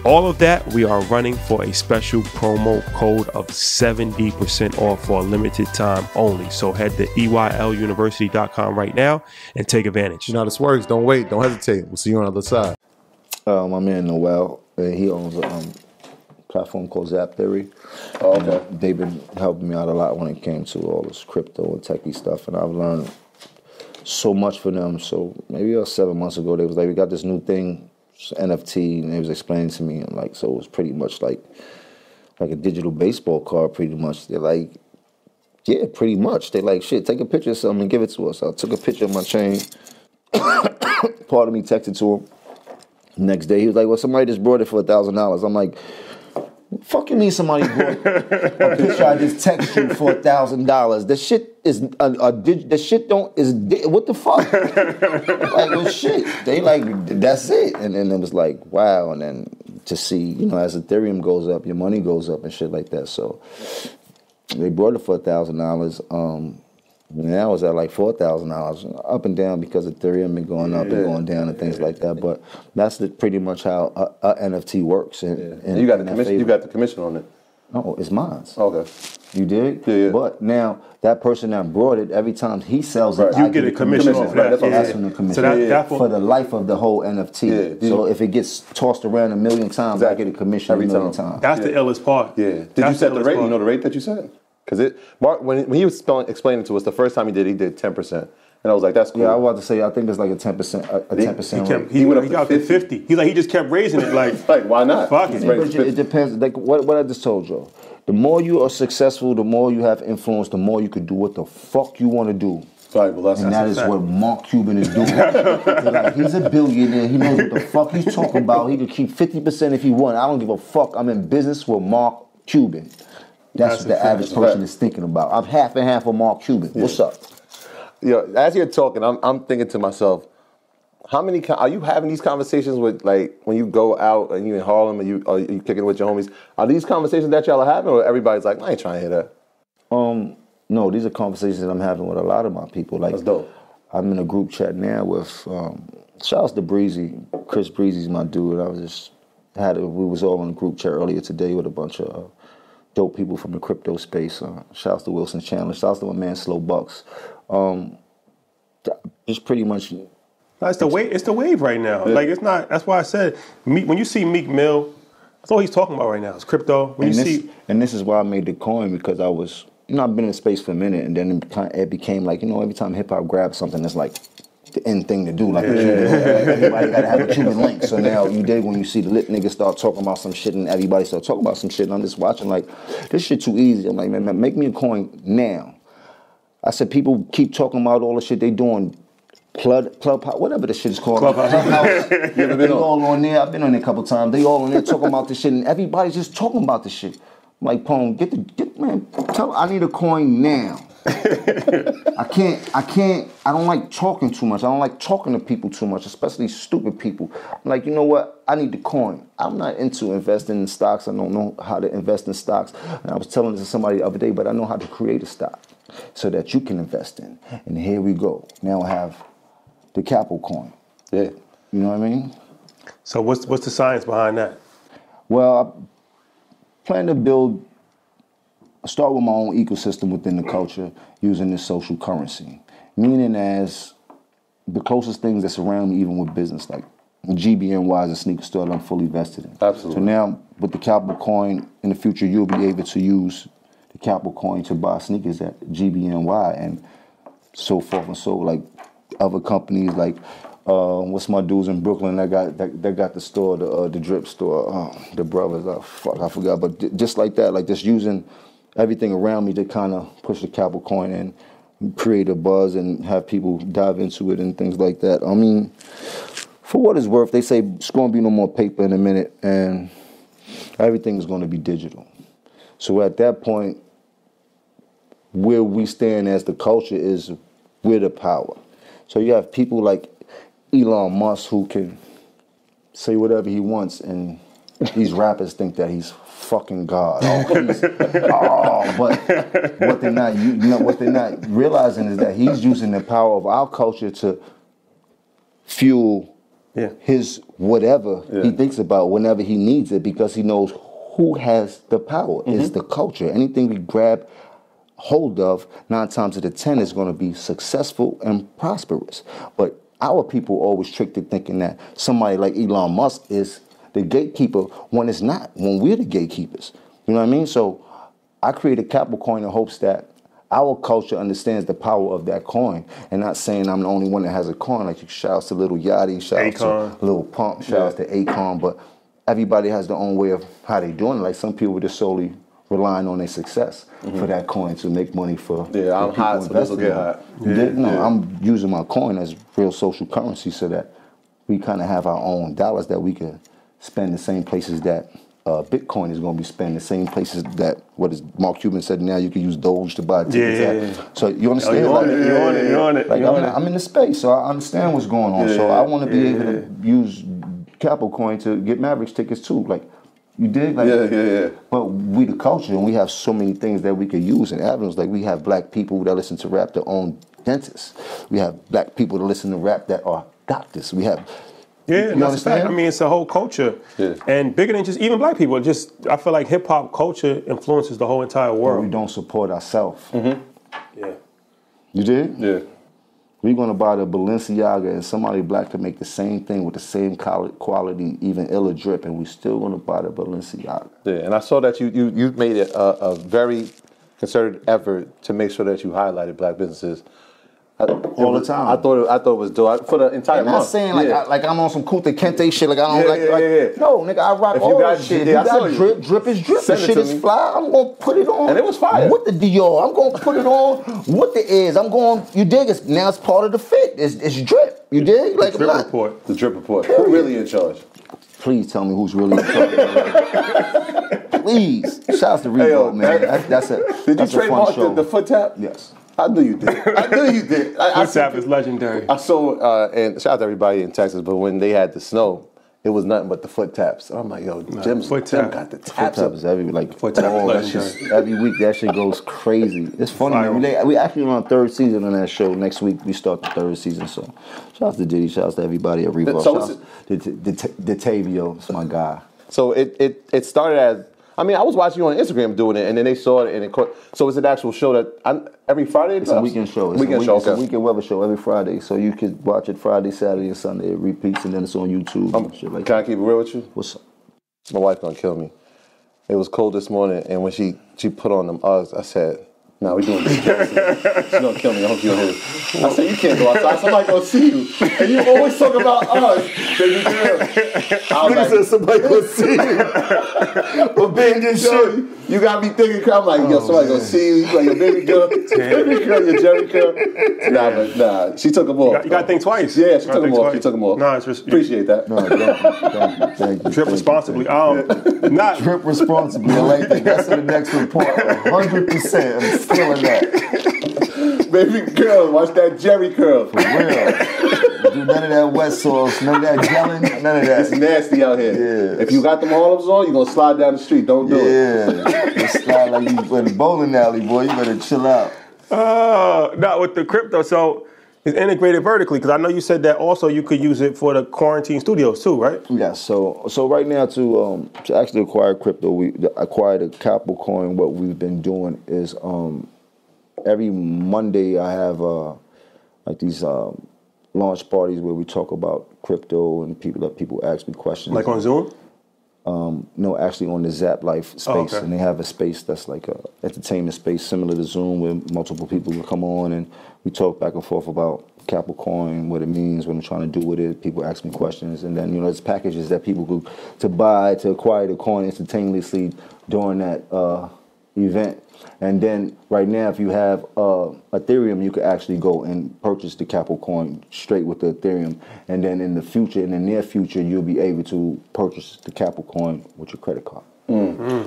all of that, we are running for a special promo code of 70% off for a limited time only. So head to EYLUniversity.com right now and take advantage. You know how this works. Don't wait. Don't hesitate. We'll see you on the other side. My man Noel, he owns a platform called Zap Theory. Oh, okay. They've been helping me out a lot when it came to all this crypto and techie stuff, and I've learned so much from them. So maybe 7 months ago, they was like, we got this new thing, NFT, and they was explaining to me, and like, so it was pretty much like a digital baseball card, pretty much. They're like, yeah, pretty much. They like, shit, take a picture of something and give it to us. I took a picture of my chain. Part of me texted to him. Next day, he was like, well, somebody just brought it for $1,000. I'm like, fuck you mean somebody brought a picture I just text you for $1,000? The shit is the shit what the fuck? Like, well, shit. They like, that's it. And then it was like, wow. And then to see, you know, as Ethereum goes up, your money goes up and shit like that. So they brought it for $1,000. Now it's at like $4,000, up and down because Ethereum been going up and going down and things like that. But that's pretty much how a NFT works. And you got the commission. You got the commission on it. No, it's mine. Okay. You dig? Yeah. But now that person that brought it, every time he sells it, You get a commission off that. That's from the commission. So that's for the life of the whole NFT. Yeah. So if it gets tossed around a million times, I get a commission Every a million time. times. That's the illest part. Yeah. Did you set the rate? You know the rate that you set? Because Mark, when he was explaining to us the first time he did 10%. And I was like, that's cool. Yeah, I was about to say, I think it's like a 10%, a 10% rate. He went up to 50. He's like, he just kept raising it. Like why not? Fuck it. It depends. Like what I just told you. The more you are successful, the more you have influence, the more you can do what the fuck you want to do. Right, well, and that is what Mark Cuban is doing. Like, he's a billionaire. He knows what the fuck he's talking about. He could keep 50% if he want. I don't give a fuck. I'm in business with Mark Cuban. That's what the average person is thinking about. I'm half and half of Mark Cuban. What's up? As you're talking, I'm thinking to myself, how many are you having these conversations with, like, when you go out and you in Harlem and you kicking it with your homies? Are these conversations that y'all are having, or everybody's like, I ain't trying to hear that? No, these are conversations that I'm having with a lot of my people. Like, that's dope. I'm in a group chat now with shout out to Breezy. Chris Breezy's my dude. We was all in a group chat earlier today with a bunch of dope people from the crypto space. Shout out to Wilson Chandler. Shout out to my man Slow Bucks. Just pretty much. It's the wave. It's the wave right now. Yeah. Like, it's not. That's why I said when you see Meek Mill, that's all he's talking about right now. It's crypto. And this is why I made the coin, because I was, I've been in space for a minute, and then it became like, every time hip hop grabs something, it's like the end thing to do. Like, everybody gotta have a Cuban link. So now you dig when you see the lit niggas start talking about some shit, and everybody start talking about some shit, and I'm just watching like, this shit too easy. I'm like, man, make me a coin now. I said, people keep talking about all the shit they doing. Clubhouse, whatever the shit is called. Clubhouse. They all on there. I've been on there a couple times. They all on there talking about this shit, and everybody's just talking about this shit. I'm like, Pone, I need a coin now. I don't like talking too much. I don't like talking to people too much, especially stupid people. I'm like, you know what? I need the coin. I'm not into investing in stocks. I don't know how to invest in stocks. And I was telling this to somebody the other day, but I know how to create a stock so that you can invest in. And here we go. Now I have the Capital coin. Yeah. You know what I mean? So what's the science behind that? Well, I plan to start with my own ecosystem within the culture using this social currency. Meaning as the closest things that surround me, even with business, like GBNY is a sneaker store that I'm fully vested in. Absolutely. So now with the Capital coin, in the future, you'll be able to use the Capital coin to buy sneakers at GBNY and so forth and so, like other companies like what's my dudes in Brooklyn that got the store, the drip store, the brothers, I forgot, but just like that, like just using everything around me to kind of push the Capital coin and create a buzz and have people dive into it and things like that. I mean, for what it's worth, they say it's going to be no more paper in a minute and everything is going to be digital. So at that point, where we stand as the culture is we're the power. So you have people like Elon Musk who can say whatever he wants, and these rappers think that he's fucking God. But what they're not realizing is that he's using the power of our culture to fuel his whatever he thinks about whenever he needs it, because he knows who has the power. It's the culture. Anything we grab hold of, 9 times out of 10 is going to be successful and prosperous. But our people always tricked into thinking that somebody like Elon Musk is the gatekeeper when it's not, when we're the gatekeepers. You know what I mean? So I created Capital coin in hopes that our culture understands the power of that coin, and not saying I'm the only one that has a coin. Like, shout out to Lil Yachty, shout out to Lil Pump, shout out to Akon, but everybody has their own way of how they doing it. Like, some people just solely relying on their success for that coin to make money for I'm hot, so this will get hot. I'm using my coin as real social currency so that we kind of have our own dollars that we can spend the same places that Bitcoin is going to be spent, the same places that Mark Cuban said. Now you can use Doge to buy tickets. So you understand? You're on it. I'm in the space, so I understand what's going on. So I want to be able to use Capital coin to get Mavericks tickets too. Like, you dig? Like, But we the culture, and we have so many things that we could use in avenues. Like, we have black people that listen to rap that own dentists. We have black people that listen to rap that are doctors. We have Yeah, You that's a fact. understand? I mean, it's a whole culture. Yeah. And bigger than just even black people. Just I feel like hip hop culture influences the whole entire But world. we don't support ourselves. Yeah. You did? Yeah. We're gonna buy the Balenciaga and somebody black can make the same thing with the same quality, even iller drip, and we still gonna buy the Balenciaga. Yeah, and I saw that you made it a very concerted effort to make sure that you highlighted black businesses. All the time. I thought it was dope for the entire I'm month. not saying like I'm on some Kunta Kinte shit. Like I don't Yeah. No, nigga, I rock If all you got- that shit. yeah, I If saw you you. got drip, drip is drip. Send The it shit to is me. fly. I'm gonna put it on. And it was fire. With the Dior, I'm gonna put it on with the ears. I'm going. You dig? It's now it's part of the fit. It's drip. You dig? Like Drip I'm not- report. The drip report. Who really in charge? Please tell me who's really in charge. Please. Shouts to Hey, yo, Reebok, man. That's a Did you that's a fun trademark show. the foot tap? Yes. I knew you did. I knew you did. Foot tap is legendary. I saw, and shout out to everybody in Texas, but when they had the snow, it was nothing but the foot taps. I'm like, yo, Jim foot Jim tap. got the Foot taps tap up. is every like Foot tap is that legendary. shit- every week that shit goes crazy. It's funny. Viral. We actually on third season on that show. Next week we start the third season. So shout out to Diddy. Shout out to everybody at Reebok. So Shout out to Detavio. It's my guy. So it started as, I mean, I was watching you on Instagram doing it, and then they saw it, and so it's an actual show that every Friday? It's a weekend show. It's Weekend a show, It's a okay. weekend weather show every Friday. So you could watch it Friday, Saturday, and Sunday. It repeats, and then it's on YouTube. And shit like Can I that. keep it real with you? What's up? My wife gonna kill me. It was cold this morning, and when she put on them Uggs, I said, "Nah, we doing this." She's gonna kill me. I hope you don't hear it. I said, "You can't go outside. Somebody gonna see you." And you always talk about Uggs, baby girl. I was like, somebody gonna see you. But being this yo, you got me thinking. I'm like, yo, somebody gonna see you. You like your baby girl, your Jerry girl. Nah. She took them off. You got to think twice. Yeah, she You gotta took them think off. twice. She took them off. Nah, it's just Appreciate that. No, thank you. Trip responsibly. Not Trip responsibly. I like that. That's the next report. 100%. I'm stealing that. Baby girl, watch that Jerry curl. For real. Do none of that wet sauce, none of that gelling, none of It's that. nasty out here. Yeah. If you got them Harlems on, you're gonna slide down the street. Don't do it. Yeah. It's slide like you in the bowling alley, boy. You better chill out. not with the crypto. So it's integrated vertically because I know you said that also you could use it for the quarantine studios too, right? Yeah, so right now to actually acquire crypto, we acquired a Capital Coin. What we've been doing is every Monday I have like these launch parties where we talk about crypto and people ask me questions. Like on Zoom? No, actually on the Zap Life space, Oh, okay. and they have a space that's like a entertainment space similar to Zoom, where multiple people will come on and we talk back and forth about Capital Coin, what it means, what I'm trying to do with it. People ask me questions, and then there's packages that people go to buy to acquire the coin instantaneously during that event. And then right now, if you have Ethereum, you could actually go and purchase the Capital Coin straight with the Ethereum. And then in the near future, you'll be able to purchase the Capital Coin with your credit card.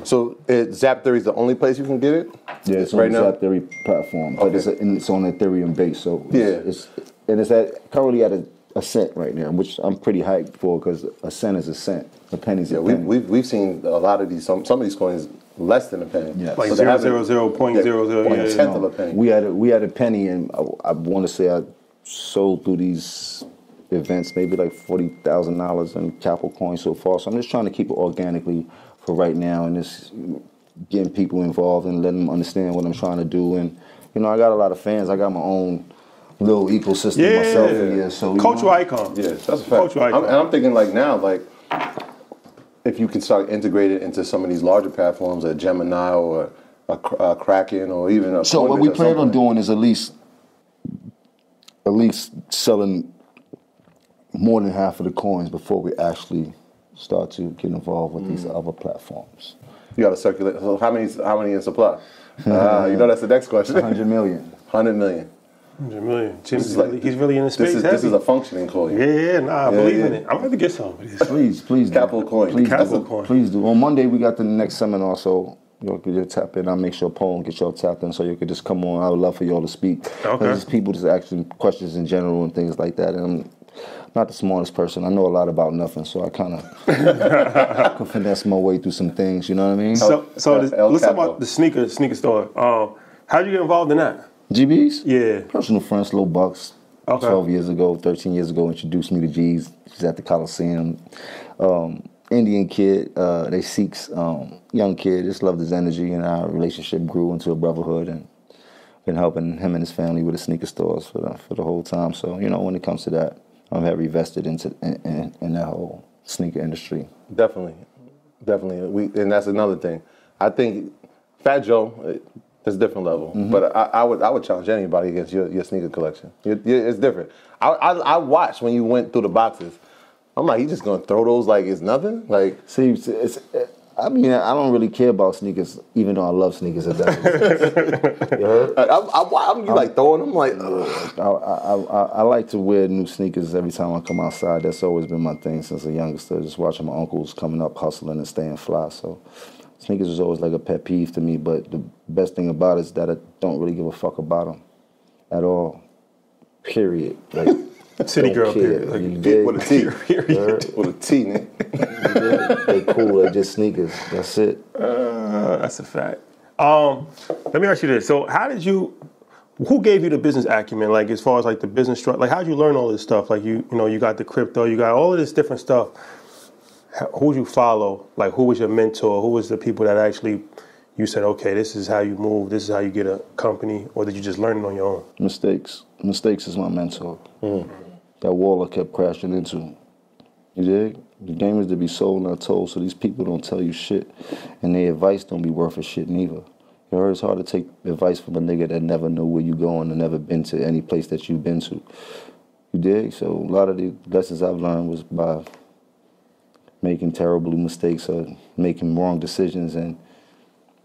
So Zap Theory is the only place you can get it? Yeah, it's on right the now? Zap Theory platform, but it's on Ethereum base. So Yeah. it's currently at a cent right now, which I'm pretty hyped for because a cent is a cent, a penny's a penny. We've seen a lot of these, some of these coins less than a penny. Yes. Like So they haven't- 0.00. Point Yeah, a tenth of a penny. We had a penny, and I want to say I sold through these events maybe like $40,000 in Capital Coin so far. So I'm just trying to keep it organically for right now, and just getting people involved and letting them understand what I'm trying to do. And I got a lot of fans. I got my own little ecosystem myself here. So Cultural icon. Yeah, that's a fact. Cultural icon. And I'm thinking like now, like if you can start integrating into some of these larger platforms, a Gemini or a Kraken or even a So what Coinbase we or plan on something. doing is at least selling more than half of the coins before we actually start to get involved with these other platforms. You got to circulate. So how many in supply? That's the next question. 100 million. 100 million. 100 million. Jim's is like- he's really in the space. This is a functioning coin. I believe in it. I'm going to get some. Please do. Capital Coin. Please, Capital Coin. Please do. On Monday we got the next seminar, so y'all could just tap in. I'll make sure Paul and get y'all tapped in so you could just come on. I would love for y'all to speak. Okay. There's people just asking questions in general and things like that. And I'm not the smartest person. I know a lot about nothing, so I kind of can finesse my way through some things. You know what I mean? So El let's talk Capo. about the sneaker store. How'd you get involved in that? GBs? Yeah. Personal friends, Lil Bucks. Okay. 12 years ago, 13 years ago, introduced me to G's. She's at the Coliseum. Indian kid, they Sikhs, young kid, just loved his energy, and our relationship grew into a brotherhood, and been helping him and his family with the sneaker stores for the whole time. So, you know, when it comes to that, I'm heavily vested in that whole sneaker industry. Definitely. And that's another thing. I think Fat Joe, it's a different level. Mm-hmm. But I would challenge anybody against your sneaker collection. It's different. I watched when you went through the boxes. I'm like, you just gonna throw those like it's nothing? Like, see, I mean, I don't really care about sneakers, even though I love sneakers. At that. You heard? I'm like throwing them like. I like to wear new sneakers every time I come outside. That's always been my thing since a youngster. Just watching my uncles coming up, hustling and staying fly. So sneakers was always like a pet peeve to me. But the best thing about it is that I don't really give a fuck about them at all. Period. Like. City girl, period. Like, with a T. Period. With a T, nigga. They cool, they just sneakers. That's it. That's a fact. Let me ask you this. So who gave you the business acumen? Like, as far as like the business structure, like how'd you learn all this stuff? Like you know, you got the crypto, you got all of this different stuff. Who'd you follow? Like, who was your mentor? Who was the people that actually you said, okay, this is how you move, this is how you get a company, or did you just learn it on your own? Mistakes is my mentor. That wall I kept crashing into. You dig? The game is to be sold, not told, so these people don't tell you shit. And their advice don't be worth a shit neither. You heard, it's hard to take advice from a nigga that never know where you going and never been to any place that you've been to. You dig? So a lot of the lessons I've learned was by making terrible mistakes or making wrong decisions, and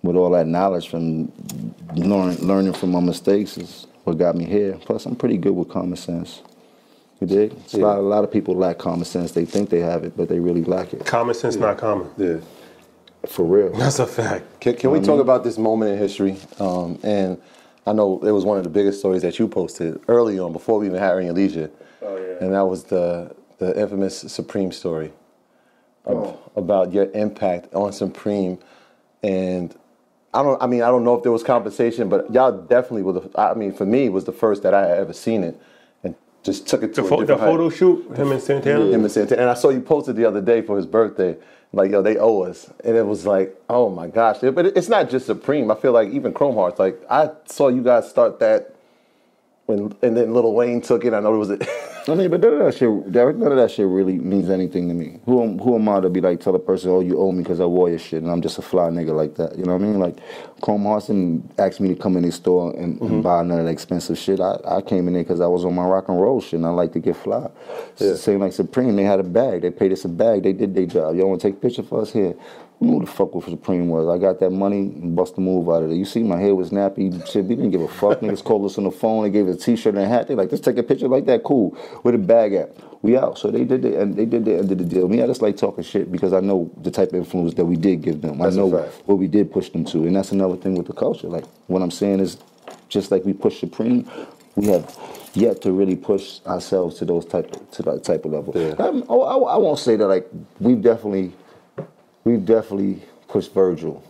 with all that knowledge from learning from my mistakes is what got me here. Plus, I'm pretty good with common sense. You dig? A lot of people lack common sense. They think they have it, but they really lack it. Common sense, not common. Yeah. For real. That's a fact. Can we talk about this moment in history? And I know it was one of the biggest stories that you posted early on, before we even had Earning Leisure. Oh, yeah. And that was the infamous Supreme story about your impact on Supreme. And I don't know if there was compensation, but y'all definitely for me, was the first that I had ever seen it. Just took it to the photo shoot, him and Santana? Him and Santana. And I saw you posted the other day for his birthday. Like, yo, they owe us. And it was like, oh my gosh. But it's not just Supreme. I feel like even Chrome Hearts, like, I saw you guys start that and then Lil Wayne took it. I know it was I mean, but none of that shit really means anything to me. Who am I to be like, tell a person, oh, you owe me because I wore your shit, and I'm just a fly nigga like that. You know what I mean? Like, Chrome Hearts didn't ask me to come in their store and buy none of that expensive shit. I came in there because I was on my rock and roll shit, and I like to get fly. It's the same like Supreme. They had a bag. They paid us a bag. They did their job. Y'all want to take a picture for us? Here. Who the fuck what Supreme was? I got that money and bust the move out of it. You see, my hair was nappy. Shit, we didn't give a fuck. Niggas called us on the phone. They gave us a t-shirt and a hat. They like, let's take a picture like that. Cool. Where the bag at? We out. So they did it, and they did the end of the deal. Me, I just like talking shit because I know the type of influence that we did give them. I know what we did push them to, and that's another thing with the culture. Like, what I'm saying is, just like we push Supreme, we have yet to really push ourselves to that type of level. Yeah. I won't say that like we've definitely pushed Virgil.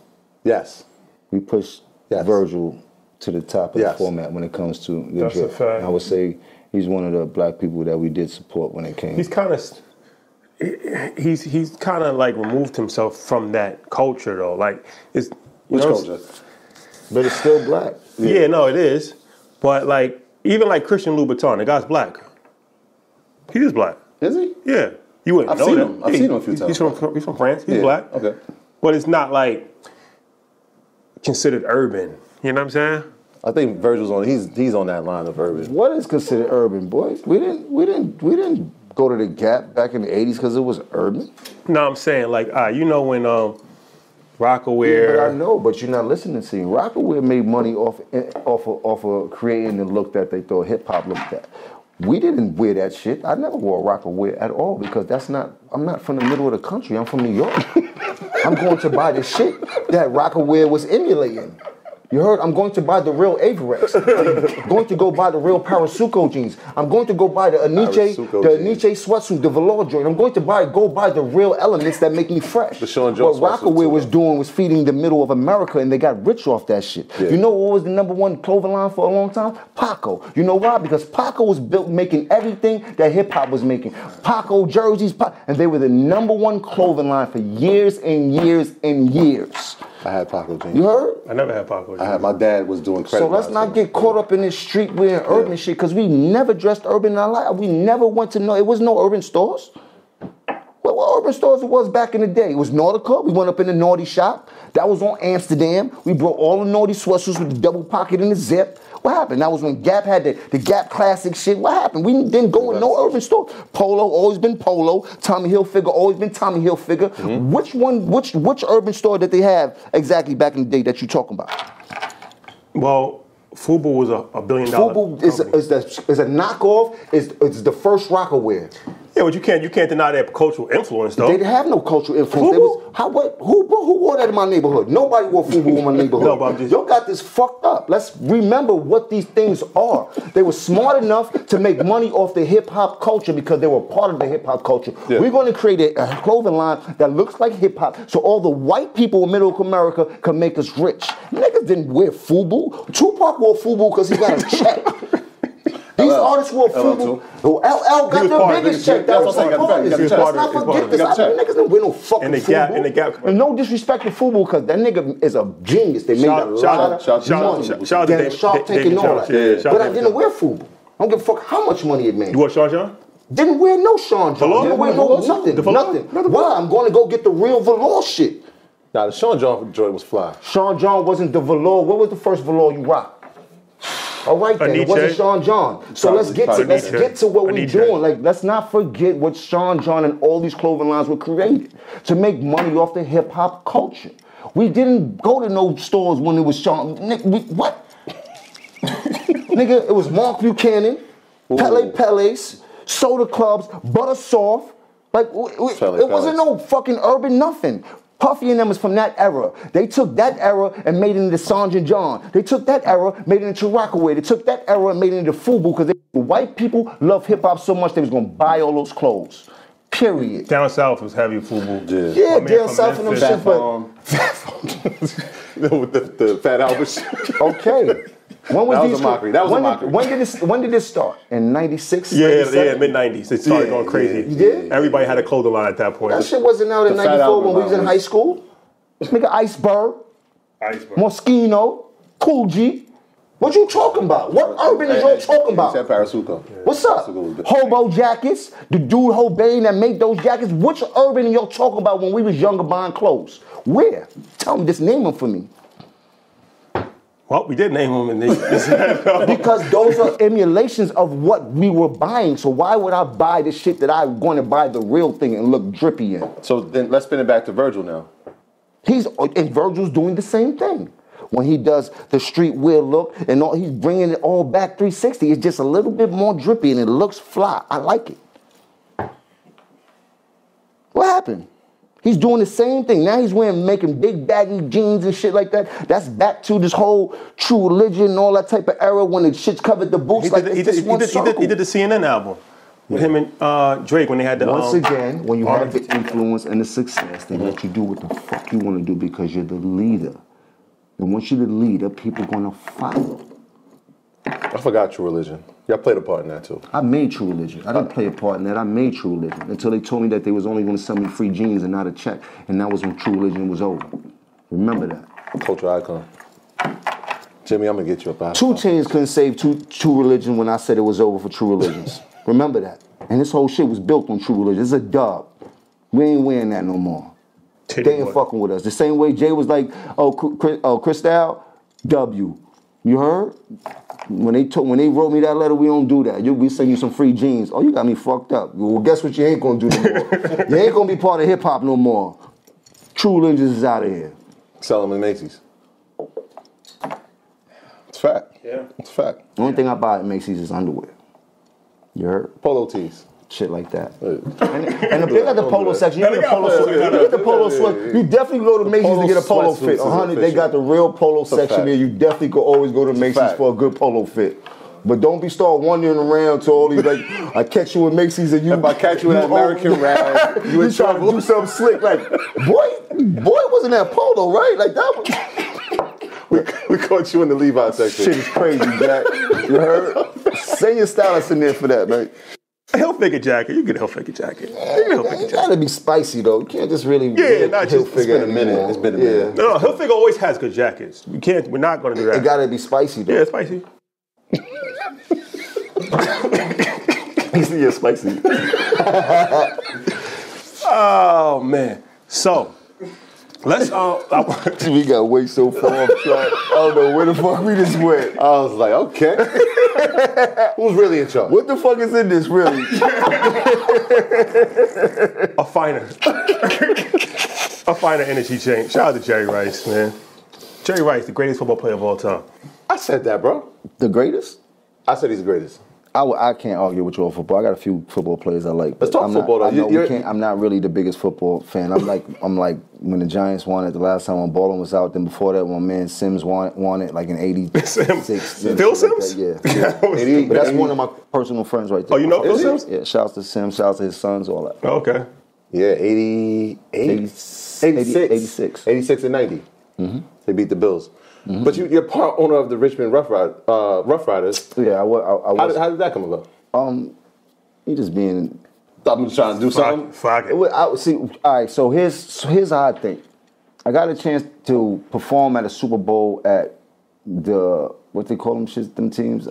Yes. We pushed Virgil to the top of the format when it comes to the That's drip. a fact. I would say he's one of the black people that we did support when it came. He's kind of like removed himself from that culture though. Like, it's which culture? But it's still black. Yeah, no, it is. But like, even like Christian Louboutin, the guy's black. He is black. Is he? Yeah. You wouldn't know that. I've seen him a few times. He's from France. He's black. Okay. But it's not like considered urban. You know what I'm saying? I think Virgil's on. He's on that line of urban. What is considered urban, boys? We didn't go to the Gap back in the '80s because it was urban. No, I'm saying like, you know when Rockaware. Yeah, but I know, but you're not listening to me. Rockaware made money off of creating the look that they thought hip hop looked at. We didn't wear that shit. I never wore Rockaware at all because I'm not from the middle of the country. I'm from New York. I'm going to buy the shit that Rockaware was emulating. You heard? I'm going to buy the real Averex. I'm going to go buy the real Parasuco jeans. I'm going to go buy the Aniche sweatsuit, the velour joint. I'm going to go buy the real elements that make me fresh. The Sean Jones what Rockaway was doing was feeding the middle of America, and they got rich off that shit. Yeah. You know what was the #1 clothing line for a long time? Paco. You know why? Because Paco was built making everything that hip hop was making. Paco jerseys, and they were the #1 clothing line for years and years and years. I had Paco jeans. You heard? I never had Paco jeans. My dad was doing credit. So let's not get caught up in this streetwear and urban shit, because we never dressed urban in our life. We never went to it was no urban stores. What urban stores it was back in the day? It was Nautica. We went up in the Naughty shop. That was on Amsterdam. We brought all the Naughty sweatshirts with the double pocket and the zip. What happened? That was when Gap had the Gap classic shit. What happened? We didn't go in no urban store. Polo, always been Polo. Tommy Hilfiger, always been Tommy Hilfiger. Mm-hmm. Which urban store did they have exactly back in the day that you talking about? Well, Fubu was a $1 billion Fubu is a knockoff. It's the first Rockaway. Yeah, but you can't deny their cultural influence, though. They didn't have no cultural influence. Who wore that in my neighborhood? Nobody wore Fubu in my neighborhood. No, but Y'all got this fucked up. Let's remember what these things are. They were smart enough to make money off the hip hop culture because they were part of the hip hop culture. Yeah. We're going to create a clothing line that looks like hip hop, so all the white people in Middle America can make us rich. Niggas didn't wear Fubu. Tupac wore Fubu because he got a check. These artists were Fubu. LL got their biggest check. That was like Let's not forget this. Niggas didn't win no fucking Fubu. In the Gap. And no disrespect to Fubu, because that nigga is a genius. They made a lot of money. Getting Sharp Tank and all that. But I didn't wear Fubu. I don't give a fuck how much money it made. You wore Sean John? Didn't wear no Sean John. Didn't wear no nothing. Why? I'm going to go get the real velour shit. Nah, the Sean John joint was fly. Sean John wasn't the velour. What was the first velour you rocked? All right then, it wasn't Sean John. So let's get to what we're doing. Like, let's not forget what Sean John and all these clothing lines were created to make money off the hip hop culture. We didn't go to no stores when it was Sean. What? Nigga, it was Mark Buchanan, Pele's, Soda Clubs, Butter Soft. Like, it wasn't no fucking urban nothing. Puffy and them was from that era. They took that era and made it into Sanj and John. They took that era, made it into Rockaway. They took that era and made it into Fubu, because white people love hip hop so much they was gonna buy all those clothes. Period. Down south was heavy Fubu. Yeah, down south and them shit, but with the Fat Albert shit. Okay. When was that was a mockery. That was a mockery. When did this start? In 96? Yeah, mid-90s. It started going crazy. You did? Everybody had a clothing line at that point. That shit wasn't out in 94 when we was in high school. Nigga, Iceberg, Moschino, Cool G. What you talking about? What urban is y'all talking about? Said Parasuco. What's up? Hobo jackets, the dude Hobain that made those jackets. Which urban y'all talking about when we was younger buying clothes? Where? Tell me, just name them for me. Well, we did name them. Because those are emulations of what we were buying. So why would I buy the shit that I'm going to buy the real thing and look drippy in? So then let's spin it back to Virgil now. And Virgil's doing the same thing. When he does the streetwear look and all, he's bringing it all back 360. It's just a little bit more drippy and it looks fly. I like it. What happened? He's doing the same thing. Now he's making big baggy jeans and shit like that. That's back to this whole True Religion and all that type of era when the shit's covered the boots. He did the CNN album with him and Drake when they had the... Once again, when you have the influence and the success, they let you do what the fuck you want to do because you're the leader. And once you're the leader, people are going to follow. I forgot True Religion. Y'all played a part in that too. I made True Religion. I didn't play a part in that. I made True Religion until they told me that they was only going to sell me free jeans and not a check. And that was when True Religion was over. Remember that. Cultural icon. Jimmy, I'm going to get you up out. 2 Chainz couldn't save True Religion when I said it was over for True Religions. Remember that. And this whole shit was built on True Religion. It's a dub. We ain't wearing that no more. They ain't fucking with us. The same way Jay was like, Cristal, W. You heard? When they wrote me that letter, we don't do that. We send you some free jeans. Oh, you got me fucked up. Well, guess what you ain't gonna do no more? You ain't gonna be part of hip hop no more. True Religion is out of here. Sell them in Macy's. It's fact. Yeah. It's fact. The only thing I buy at Macy's is underwear. You heard? Polo tees. shit like that. And if they got the polo section, you get the polo sweat. You definitely go to Macy's to get a polo fit. 100, they got the real polo section there. You definitely could always go to Macy's for a good polo fit. But don't be start wandering around to all these, like, I catch you in Macy's and you... If I catch you in American Rag, you try to do something slick, like, boy wasn't that polo, right? Like, that was... We caught you in the Levi section. Shit is crazy, Jack. You heard? Send your stylist in there for that, man. He'll figure jacket. You get a he'll figure jacket. It gotta be spicy though. You can't just really. Not just. It's been a minute. It's been a minute. No, he'll figure always has good jackets. We can't. We're not gonna do that. It gotta be spicy though. Yeah, spicy. Yeah, spicy. Oh man. So. Let's we got way so far off track. I don't know where the fuck we just went. I was like, okay. Who's really in charge? What the fuck is in this, really? A finer energy change. Shout out to Jerry Rice, man. Jerry Rice, the greatest football player of all time. I said that, bro. The greatest? I said he's the greatest. I can't argue with you on football. I got a few football players I like. Let's talk football, though. I'm not really the biggest football fan. I'm like when the Giants won it the last time when Baldwin was out. Then before that, when man Sims won it like in '86. Phil Sims? Like that. Yeah. But that's one of my personal friends right there. Oh, you know Phil Sims? Yeah. Shouts to Sims. Shouts to his sons. All that. Oh, okay. Yeah, 86 and 90. Mm-hmm. They beat the Bills. Mm-hmm. But you're part owner of the Richmond Rough Riders. Yeah, I was. How did that come about? You just being. I'm just trying to do something. Fuck it. See, all right. So here's how I think. I got a chance to perform at a Super Bowl at the what they call them teams,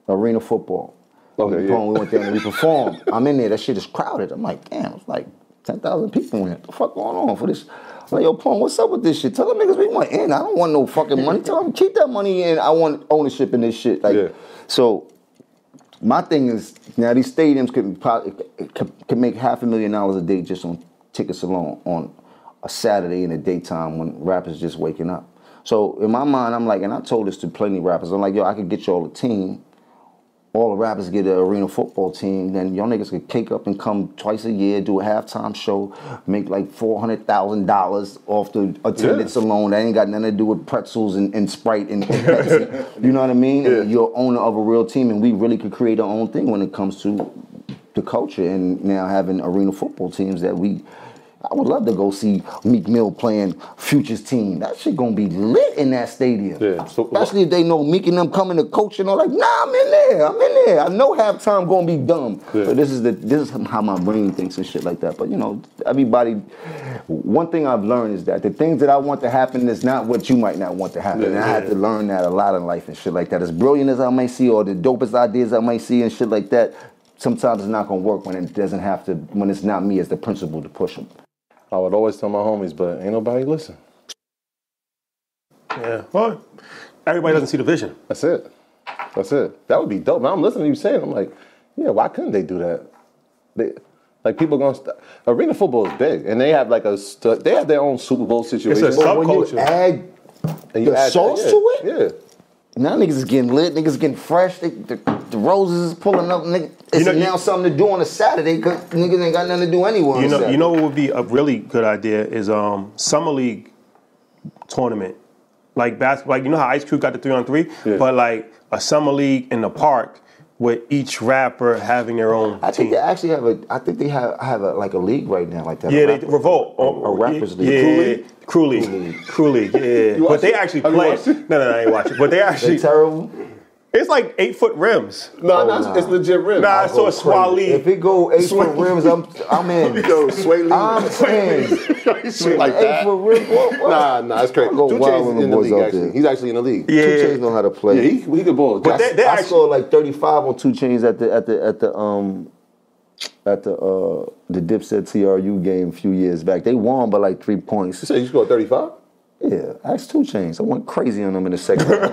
arena football. Okay, yeah. We went there and we performed. I'm in there. That shit is crowded. I'm like, damn. It's like 10,000 people in here. What the fuck going on for this? I'm like, yo, Pong, what's up with this shit? Tell them niggas we want in. I don't want no fucking money. Tell them keep that money in. I want ownership in this shit. Like, so my thing is now these stadiums could make $500,000 a day just on tickets alone on a Saturday in the daytime when rappers just waking up. So in my mind, I'm like, and I told this to plenty of rappers. I'm like, yo, I could get y'all a team. All the rappers get an arena football team, then y'all niggas could cake up and come twice a year, do a halftime show, make like $400,000 off the attendance alone. That ain't got nothing to do with pretzels and Sprite and Pepsi. You know what I mean? Yeah. You're owner of a real team, and we really could create our own thing when it comes to the culture. And now having arena football teams that I would love to go see Meek Mill playing Future's team. That shit gonna be lit in that stadium. Yeah. Especially if they know Meek and them coming to coach and all like, nah, I'm in there. I know halftime gonna be dumb. Yeah. So this is how my brain thinks and shit like that. But you know, everybody, one thing I've learned is that the things that I want to happen is not what you might not want to happen. And I had to learn that a lot in life and shit like that. As brilliant as I may see or the dopest ideas I might see and shit like that, sometimes it's not gonna work when it's not me as the principal to push them. I would always tell my homies, but ain't nobody listen. Yeah, well, everybody doesn't see the vision. That's it. That would be dope. Now I'm listening to you saying, I'm like, yeah, why couldn't they do that? People gonna arena football is big, and they have they have their own Super Bowl situation. It's a subculture. When you add sauce to it, yeah. Now niggas is getting lit, niggas getting fresh. The roses is pulling up. Nigga, it's now something to do on a Saturday because niggas ain't got nothing to do anywhere. You know what would be a really good idea is summer league tournament, like basketball. Like you know how Ice Cube got the 3-on-3, but like a summer league in the park with each rapper having their own team. I think they actually have a league right now like that. Yeah, they Revolt. A rappers league. Yeah, Crew League. Yeah. But they actually play. No, I ain't watching. But they actually. They're terrible. It's like 8-foot rims. No, it's legit rims. Nah, so it's Swali. If it go 8-foot rims, I'm in. Yo, Sway Lee. I'm in. Shit like that. 8-foot rims. What? Nah, it's crazy. 2 Chainz in the league, actually. He's actually in the league. Yeah. 2 Chainz know how to play. Yeah, he could ball. But I scored like 35 on 2 Chainz at the Dipset TRU game a few years back. They won by like 3 points. You said you scored 35? Yeah, ask 2 Chainz. I went crazy on them in the second half.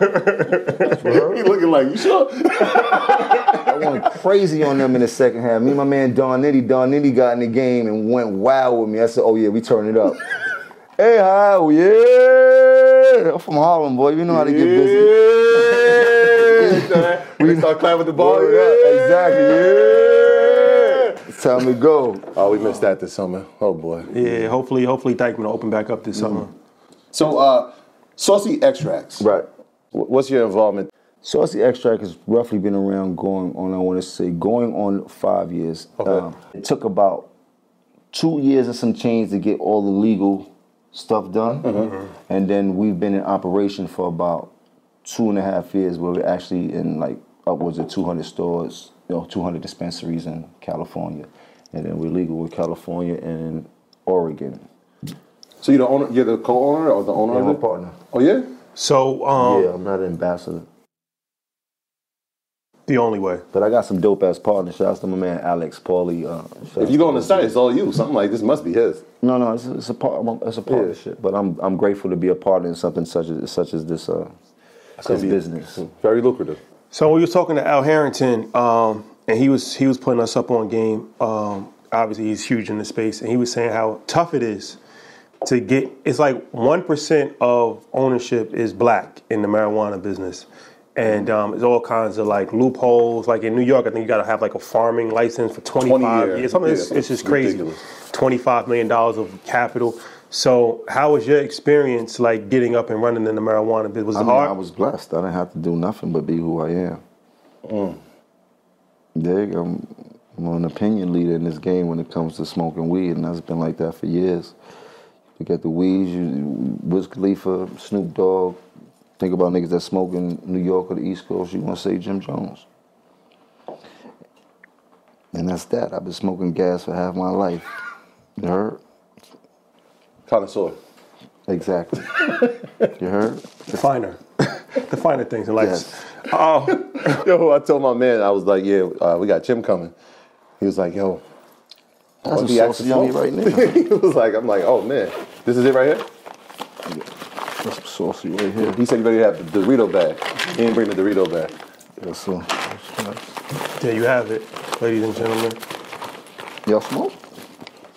He looking like, you sure? I went crazy on them in the second half. Me and my man Don Nitty got in the game and went wild with me. I said, oh yeah, we turn it up. Hey, how? Yeah. I'm from Harlem, boy. You know how to get busy. We start clapping the ball. Exactly, yeah. time to go. Oh, we missed that this summer. Oh boy. Yeah, hopefully Dykeman will open back up this summer. So, Saucy Extracts. Right. What's your involvement? Saucy Extract has roughly been around going on 5 years. Okay. It took about 2 years and some change to get all the legal stuff done. And then we've been in operation for about 2.5 years where we're actually in like upwards of 200 stores, 200 dispensaries in California. And then we're legal with California and Oregon. So you're the owner, you're the co-owner or the owner Yeah, of my it? partner. Oh yeah? So, Yeah, I'm not an ambassador. the only way. But I got some dope ass partners. Shouts to my man Alex, Paulie. If you go on the site, it's all you. Something like this must be his. No, it's a partnership. But I'm grateful to be a partner in something such as this business. Very lucrative. So we were talking to Al Harrington, and he was putting us up on game. Obviously, he's huge in the space, and he was saying how tough it is to get. It's like 1% of ownership is black in the marijuana business. And there's all kinds of like loopholes. Like in New York, I think you got to have like a farming license for 25 years. Something it's just crazy. Ridiculous. $25 million of capital. So how was your experience like getting up and running in the marijuana business? Was it hard? I was blessed. I didn't have to do nothing but be who I am. I'm an opinion leader in this game when it comes to smoking weed, and that's been like that for years. You get the weeds, Wiz Khalifa, Snoop Dogg. Think about niggas that smoke in New York or the East Coast, you want to say Jim Jones. And that's that. I've been smoking gas for half my life. You heard? Connoisseur. Exactly. You heard? The finer things in life. Yes. Yo, I told my man, I was like, yeah, we got Jim coming. He was like, yo. That's some saucy on me right now. He was like, I'm like, oh man, this is it right here? That's some saucy right here. He said you better have the Dorito bag. He didn't bring the Dorito bag. Yes, sir. There you have it, ladies and gentlemen. Y'all smoke?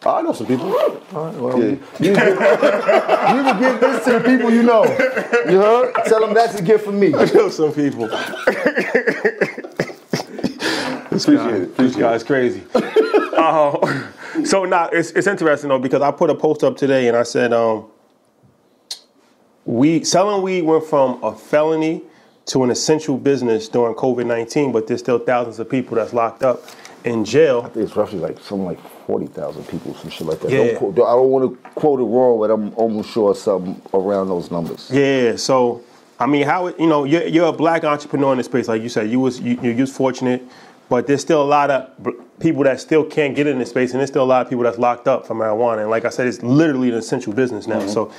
Oh, I know some people. All right, well, Yeah. you can give this to the people you know. You heard? Tell them that's a gift from me. I know some people. This guy's crazy. So now it's interesting though because I put a post up today and I said selling weed went from a felony to an essential business during COVID-19, but there's still thousands of people that's locked up in jail. I think it's roughly like 40,000 people, some shit like that. Yeah. I don't want to quote it wrong, but I'm almost sure something around those numbers. Yeah, so I mean, you're a black entrepreneur in this space, like you said. You was fortunate, but there's still a lot of people that still can't get in this space, and there's still a lot of people that's locked up for marijuana. And like I said, it's literally an essential business now. So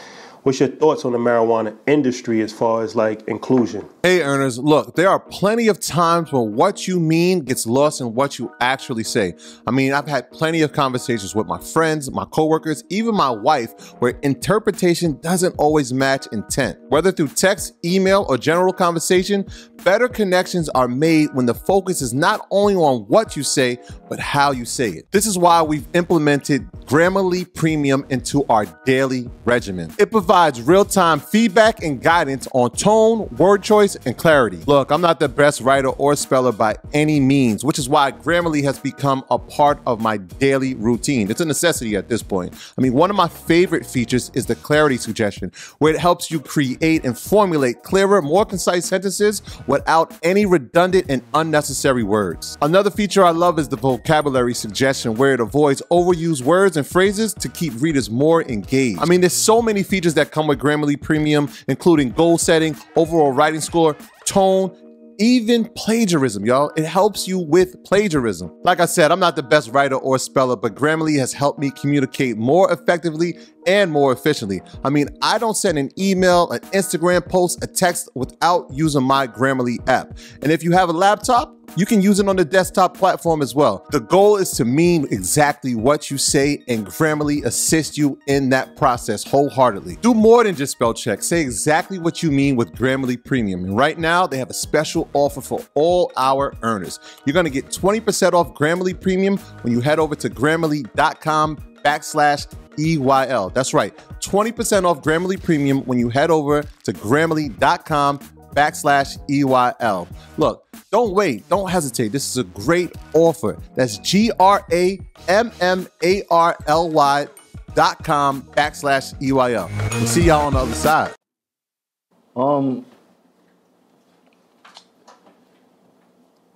what's your thoughts on the marijuana industry as far as like inclusion? Hey earners, look, there are plenty of times when what you mean gets lost in what you actually say. I mean, I've had plenty of conversations with my friends, my coworkers, even my wife, where interpretation doesn't always match intent. Whether through text, email, or general conversation, better connections are made when the focus is not only on what you say, but how you say it. This is why we've implemented Grammarly Premium into our daily regimen. It provides real-time feedback and guidance on tone, word choice, and clarity. Look, I'm not the best writer or speller by any means, which is why Grammarly has become a part of my daily routine. It's a necessity at this point. I mean, one of my favorite features is the clarity suggestion, where it helps you create and formulate clearer, more concise sentences without any redundant and unnecessary words. Another feature I love is the vocabulary suggestion, where it avoids overused words and phrases to keep readers more engaged. I mean, there's so many features that come with Grammarly Premium, including goal setting, overall writing score, tone, even plagiarism, y'all. It helps you with plagiarism. Like I said, I'm not the best writer or speller, but Grammarly has helped me communicate more effectively and more efficiently. I mean, I don't send an email, an Instagram post, a text without using my Grammarly app. And if you have a laptop, you can use it on the desktop platform as well. The goal is to mean exactly what you say, and Grammarly assists you in that process wholeheartedly. Do more than just spell check. Say exactly what you mean with Grammarly Premium. And right now, they have a special offer for all our earners. You're gonna get 20% off Grammarly Premium when you head over to Grammarly.com/EYL. That's right, 20% off Grammarly Premium when you head over to Grammarly.com/EYL. GRAMMARY.com/EYL. Look, don't wait. Don't hesitate. This is a great offer. That's GRAMMARLY.com/EYL. We'll see y'all on the other side.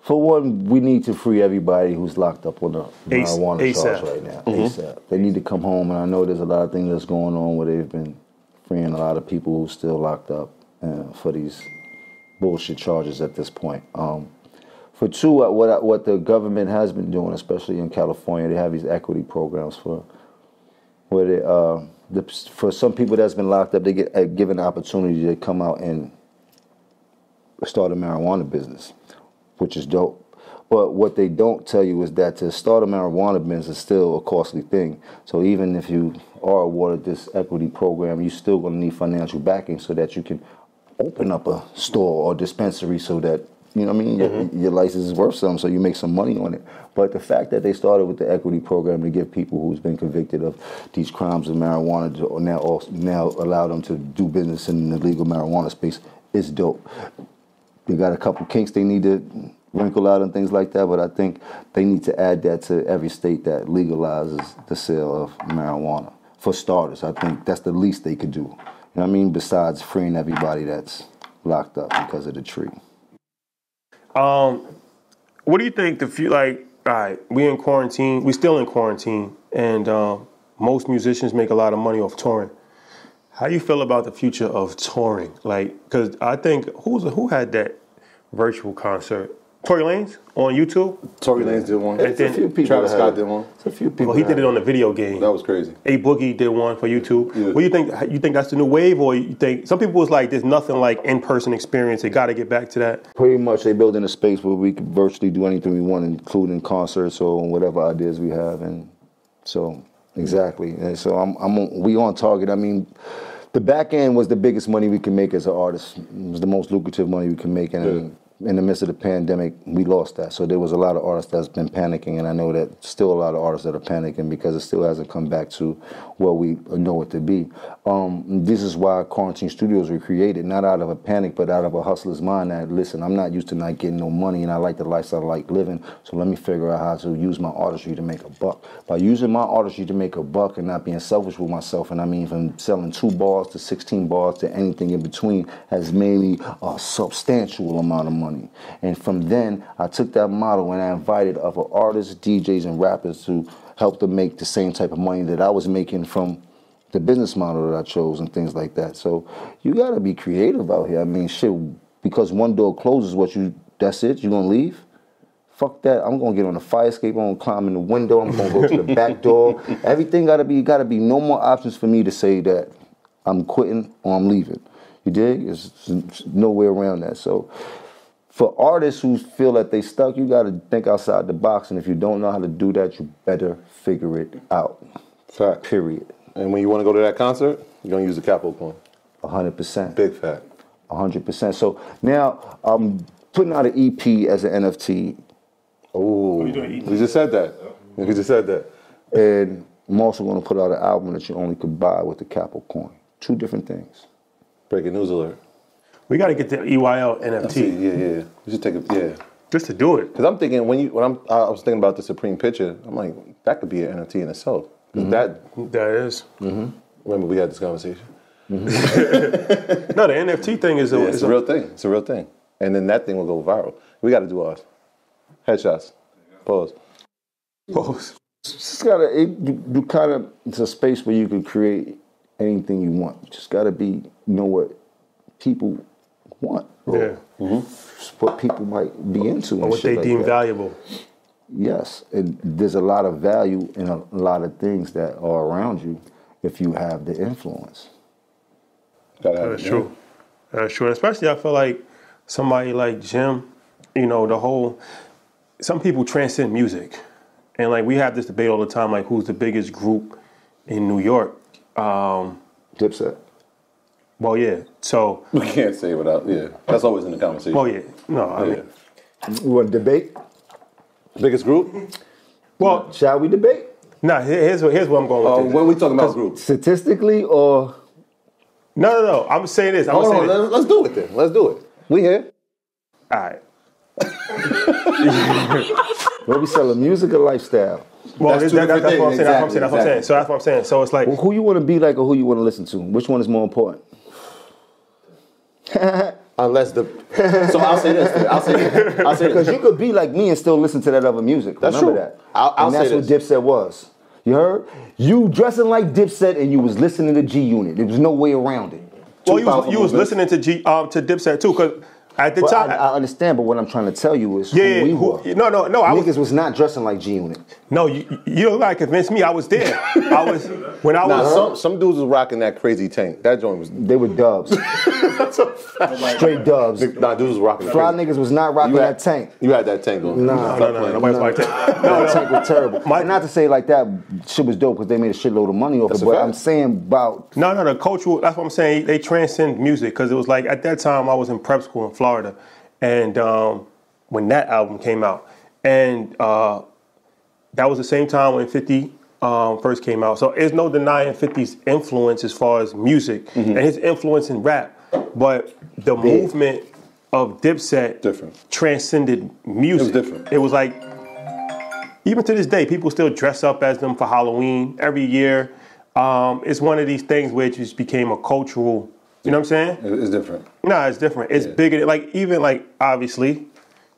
For one, we need to free everybody who's locked up on the marijuana charge right now. ASAP. They need to come home, and I know there's a lot of things that's going on where they've been freeing a lot of people who's still locked up for these bullshit charges at this point. For two, what the government has been doing, especially in California, they have these equity programs for some people that's been locked up, they get given the opportunity to come out and start a marijuana business, which is dope. But what they don't tell you is that to start a marijuana business is still a costly thing. So even if you are awarded this equity program, you're still going to need financial backing so that you can open up a store or dispensary so that, you know what I mean, your license is worth something, so you make some money on it. But the fact that they started with the equity program to give people who's been convicted of these crimes of marijuana to now allow them to do business in the legal marijuana space is dope. They got a couple kinks they need to wrinkle out and things like that, but I think they need to add that to every state that legalizes the sale of marijuana. For starters, I think that's the least they could do. You know what I mean? Besides freeing everybody that's locked up because of the tree. What do you think all right, we in quarantine, we still in quarantine, and most musicians make a lot of money off touring. How do you feel about the future of touring? Because I think, who had that virtual concert? Tory Lanez on YouTube? Tory Lanez did one. And then a few people. Travis Scott did one. It's a few people. Well, he did it on the video game. That was crazy. A Boogie did one for YouTube. Yeah. What do you think? You think that's the new wave, or you think some people was like, there's nothing like in-person experience. They got to get back to that. Pretty much, they build in a space where we can virtually do anything we want, including concerts or whatever ideas we have, and so exactly. And so we on target. I mean, the back end was the biggest money we can make as an artist. It was the most lucrative money we can make, and in the midst of the pandemic, we lost that. So there was a lot of artists that's been panicking, and I know that still a lot of artists that are panicking because it still hasn't come back to where we know it to be. This is why Quarantine Studios were created, not out of a panic, but out of a hustler's mind that, listen, I'm not used to not getting no money, and I like the lifestyle I like living, so let me figure out how to use my artistry to make a buck. By using my artistry to make a buck and not being selfish with myself, and I mean from selling 2 bars to 16 bars to anything in between, has made me a substantial amount of money. And from then, I took that model and I invited other artists, DJs, and rappers to help them make the same type of money that I was making from the business model that I chose and things like that. So you got to be creative out here. I mean, shit, because one door closes, that's it? You gonna leave? Fuck that. I'm gonna get on the fire escape. I'm gonna climb in the window. I'm gonna go to the back door. Everything gotta be no more options for me to say that I'm quitting or I'm leaving. You dig? There's no way around that. So for artists who feel that they stuck, you got to think outside the box. And if you don't know how to do that, you better figure it out. Fact. Period. And when you want to go to that concert, you're going to use the capital coin. 100%. Big fact. 100%. So now I'm putting out an EP as an NFT. Oh, we just said that. We just said that. And I'm also going to put out an album that you only could buy with the capital coin. 2 different things. Breaking news alert. We got to get the EYL NFT. Yeah. We should take Just to do it. Because I'm thinking I was thinking about the Supreme picture. I'm like, that could be an NFT in itself. That is. Remember we had this conversation. No, the NFT thing is it's a real thing. It's a real thing. And then that thing will go viral. We got to do ours. Headshots. Pause. It's a space where you can create anything you want. You just got to know what people want. What people might be into. Or what they deem valuable. Yes. And there's a lot of value in a lot of things that are around you if you have the influence. That's true. That's true. Especially I feel like somebody like Jim, some people transcend music. And like we have this debate all the time, like who's the biggest group in New York? Dipset. Well, yeah. So we can't say it without. Yeah, that's always in the conversation. Well, yeah. No, I mean, we want to debate. Biggest group? Well, shall we debate? Nah. Here's what I'm going with. When are we talking about groups? Statistically, or no. I'm saying this. Let's do it then. Let's do it. We here. All right. What we selling, music or lifestyle? Well, that's what I'm saying. Exactly, That's what I'm saying. So that's what I'm saying. So it's like, Well, who you want to be like or who you want to listen to? Which one is more important? Unless the. So I'll say this. I'll say this. Because you could be like me and still listen to that other music. That's Remember true. that. I'll and that's say what this. Dipset was. You heard? You dressing like Dipset and you was listening to G-Unit. There was no way around it. well, you was listening to Dipset too, because at the But time, I understand, but what I'm trying to tell you is who we were. No. Niggas was not dressing like G-Unit. No, you don't gotta convince me. I was there. Some dudes was rocking that crazy tank. That joint was. They were dubs. Straight dubs. Nah, dudes was rocking. Fly niggas was not rocking that tank. You had that tank on. Nah. Nobody's like that. That tank was terrible. And not to say like that shit was dope because they made a shitload of money off it, but I'm saying about... No, the cultural, that's what I'm saying. They transcend music because it was like, at that time, I was in prep school in Florida. And when that album came out. And that was the same time when 50 first came out. So there's no denying 50's influence as far as music and his influence in rap. But the movement of Dipset transcended music. It was different. It was like, even to this day, people still dress up as them for Halloween every year. It's one of these things where it just became a cultural, you know what I'm saying? It's different. No, it's different. It's bigger. Like, even like, obviously,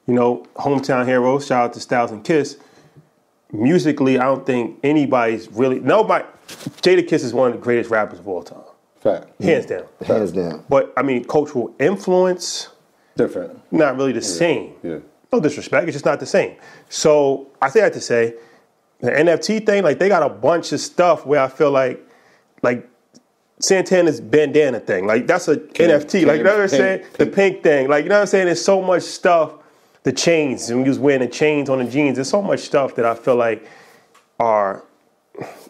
you know, hometown heroes, shout out to Styles and Kiss. Musically, I don't think anybody's really, nobody, Jadakiss is one of the greatest rappers of all time. Fact. Hands down. Hands down. But, I mean, cultural influence, Different. not really the same. Yeah. No disrespect, it's just not the same. So, I say that to say, the NFT thing, like, they got a bunch of stuff where I feel like Santana's bandana thing, like, that's a NFT. Like, you know what I'm saying? The pink thing. Like, you know what I'm saying? There's so much stuff. The chains, and we was wearing the chains on the jeans. There's so much stuff that I feel like are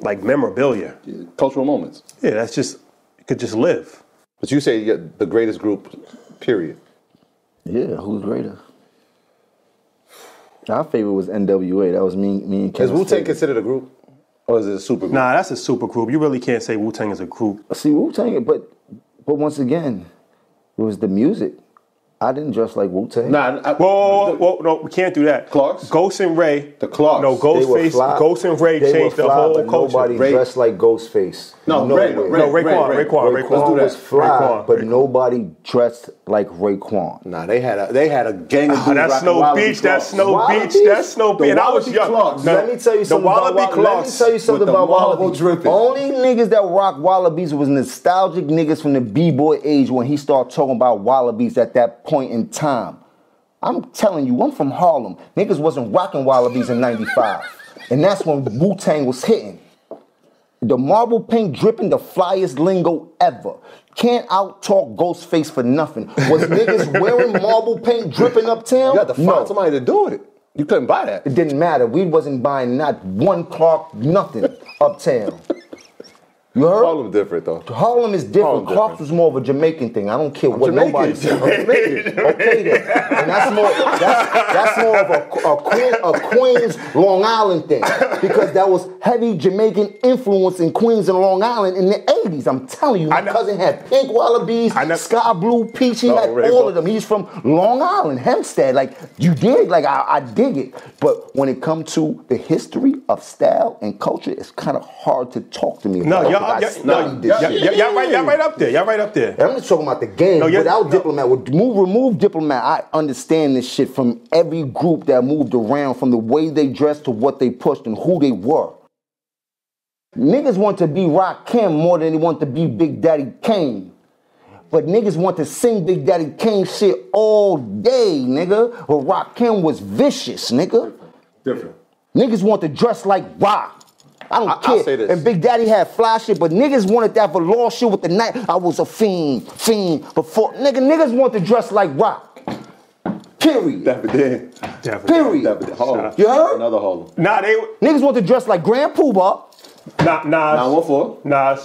like memorabilia. Yeah. Cultural moments. Yeah, that's just, you could just live. But you say you're the greatest group, period. Yeah, who's greater? Our favorite was NWA. That was me and Ken. Is Wu-Tang considered a group? Or is it a super group? Nah, that's a super group. You really can't say Wu-Tang is a group. See, Wu-Tang, but once again, it was the music. I didn't dress like Wu-Tang. Nah, Whoa, no, we can't do that. Clarks? Ghost and Ray. The Clarks. No, Ghost and Ray changed the whole culture. Nobody dressed like Ghostface. Raekwon. Was fly, but nobody dressed like Raekwon. Nah, they had a gang of dudes. That's Snow Beach. That's Snow Beach. That's Snow Beach. And I was young. Let me tell you something about Wallabies. Only niggas that rock Wallabies was nostalgic niggas from the B-boy age when he started talking about Wallabies at that point in time. I'm telling you, I'm from Harlem. Niggas wasn't rocking Wallabies in 95. And that's when Wu-Tang was hitting. The marble paint dripping, the flyest lingo ever. Can't out-talk Ghostface for nothing. Was niggas wearing marble paint dripping uptown? You had to find somebody to do it. You couldn't buy that. It didn't matter. We wasn't buying not one Clark, nothing uptown. You heard? Harlem's different, though. Harlem is different. Clark's was more of a Jamaican thing. I don't care what nobody says. Okay then. And that's more of a Queens, Long Island thing. Because that was heavy Jamaican influence in Queens and Long Island in the 80s. I'm telling you, my cousin had pink Wallabies, sky blue, peach. He had all of them. He's from Long Island, Hempstead. Like, you dig? Like, I dig it. But when it comes to the history of style and culture, it's kind of hard to talk to me about. Y'all right up there. Y'all right up there. I'm just talking about the game. Without Diplomat, remove Diplomat. I understand this shit from every group that moved around, from the way they dressed to what they pushed and who they were. Niggas want to be Rakim more than they want to be Big Daddy Kane. But niggas want to sing Big Daddy Kane shit all day, nigga. But Rakim was vicious, nigga. Different. Niggas want to dress like Rock. I don't care. I'll say this. And Big Daddy had fly shit, but niggas wanted that velour shit with the night. I was a fiend before. Niggas want to dress like Rock. Period. Period. You heard? Another Harlem. Niggas want to dress like Grand Poobah.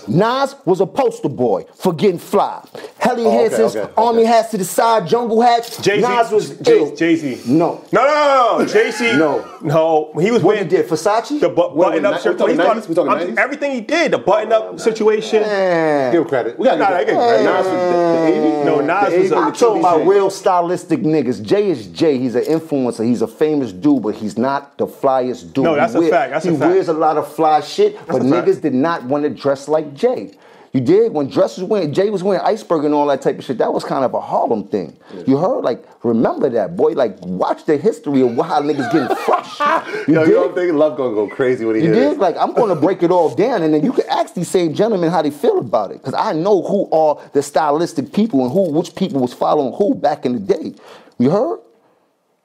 Nas was a poster boy for getting fly. Helly Hanson's army hats to the side, jungle hats. Jay-Z. Nas was Jay-Z. No. Jay-Z. No. No, he was What wearing he did, Versace? the button-up shirt. we talking 90s? Everything he did, the button-up situation. Man. Give him credit. We gotta give him credit. Nas was the 80s? No, Nas was I'm a talking about shit. real stylistic niggas. Jay is Jay. He's an influencer. He's a famous dude, but he's not the flyest dude. No, that's a fact. That's a fact. He wears a lot of fly shit, but a fact. niggas did not want to dress like Jay. You did? When Jay was wearing Iceberg and all that type of shit, that was kind of a Harlem thing. Yeah. You heard? Like, remember that, boy. Like, watch the history of how niggas getting fresh. You don't think Love gonna go crazy when he You hears did? Like, I'm gonna break it all down, and then you can ask these same gentlemen how they feel about it. Because I know who are the stylistic people and which people was following who back in the day. You heard?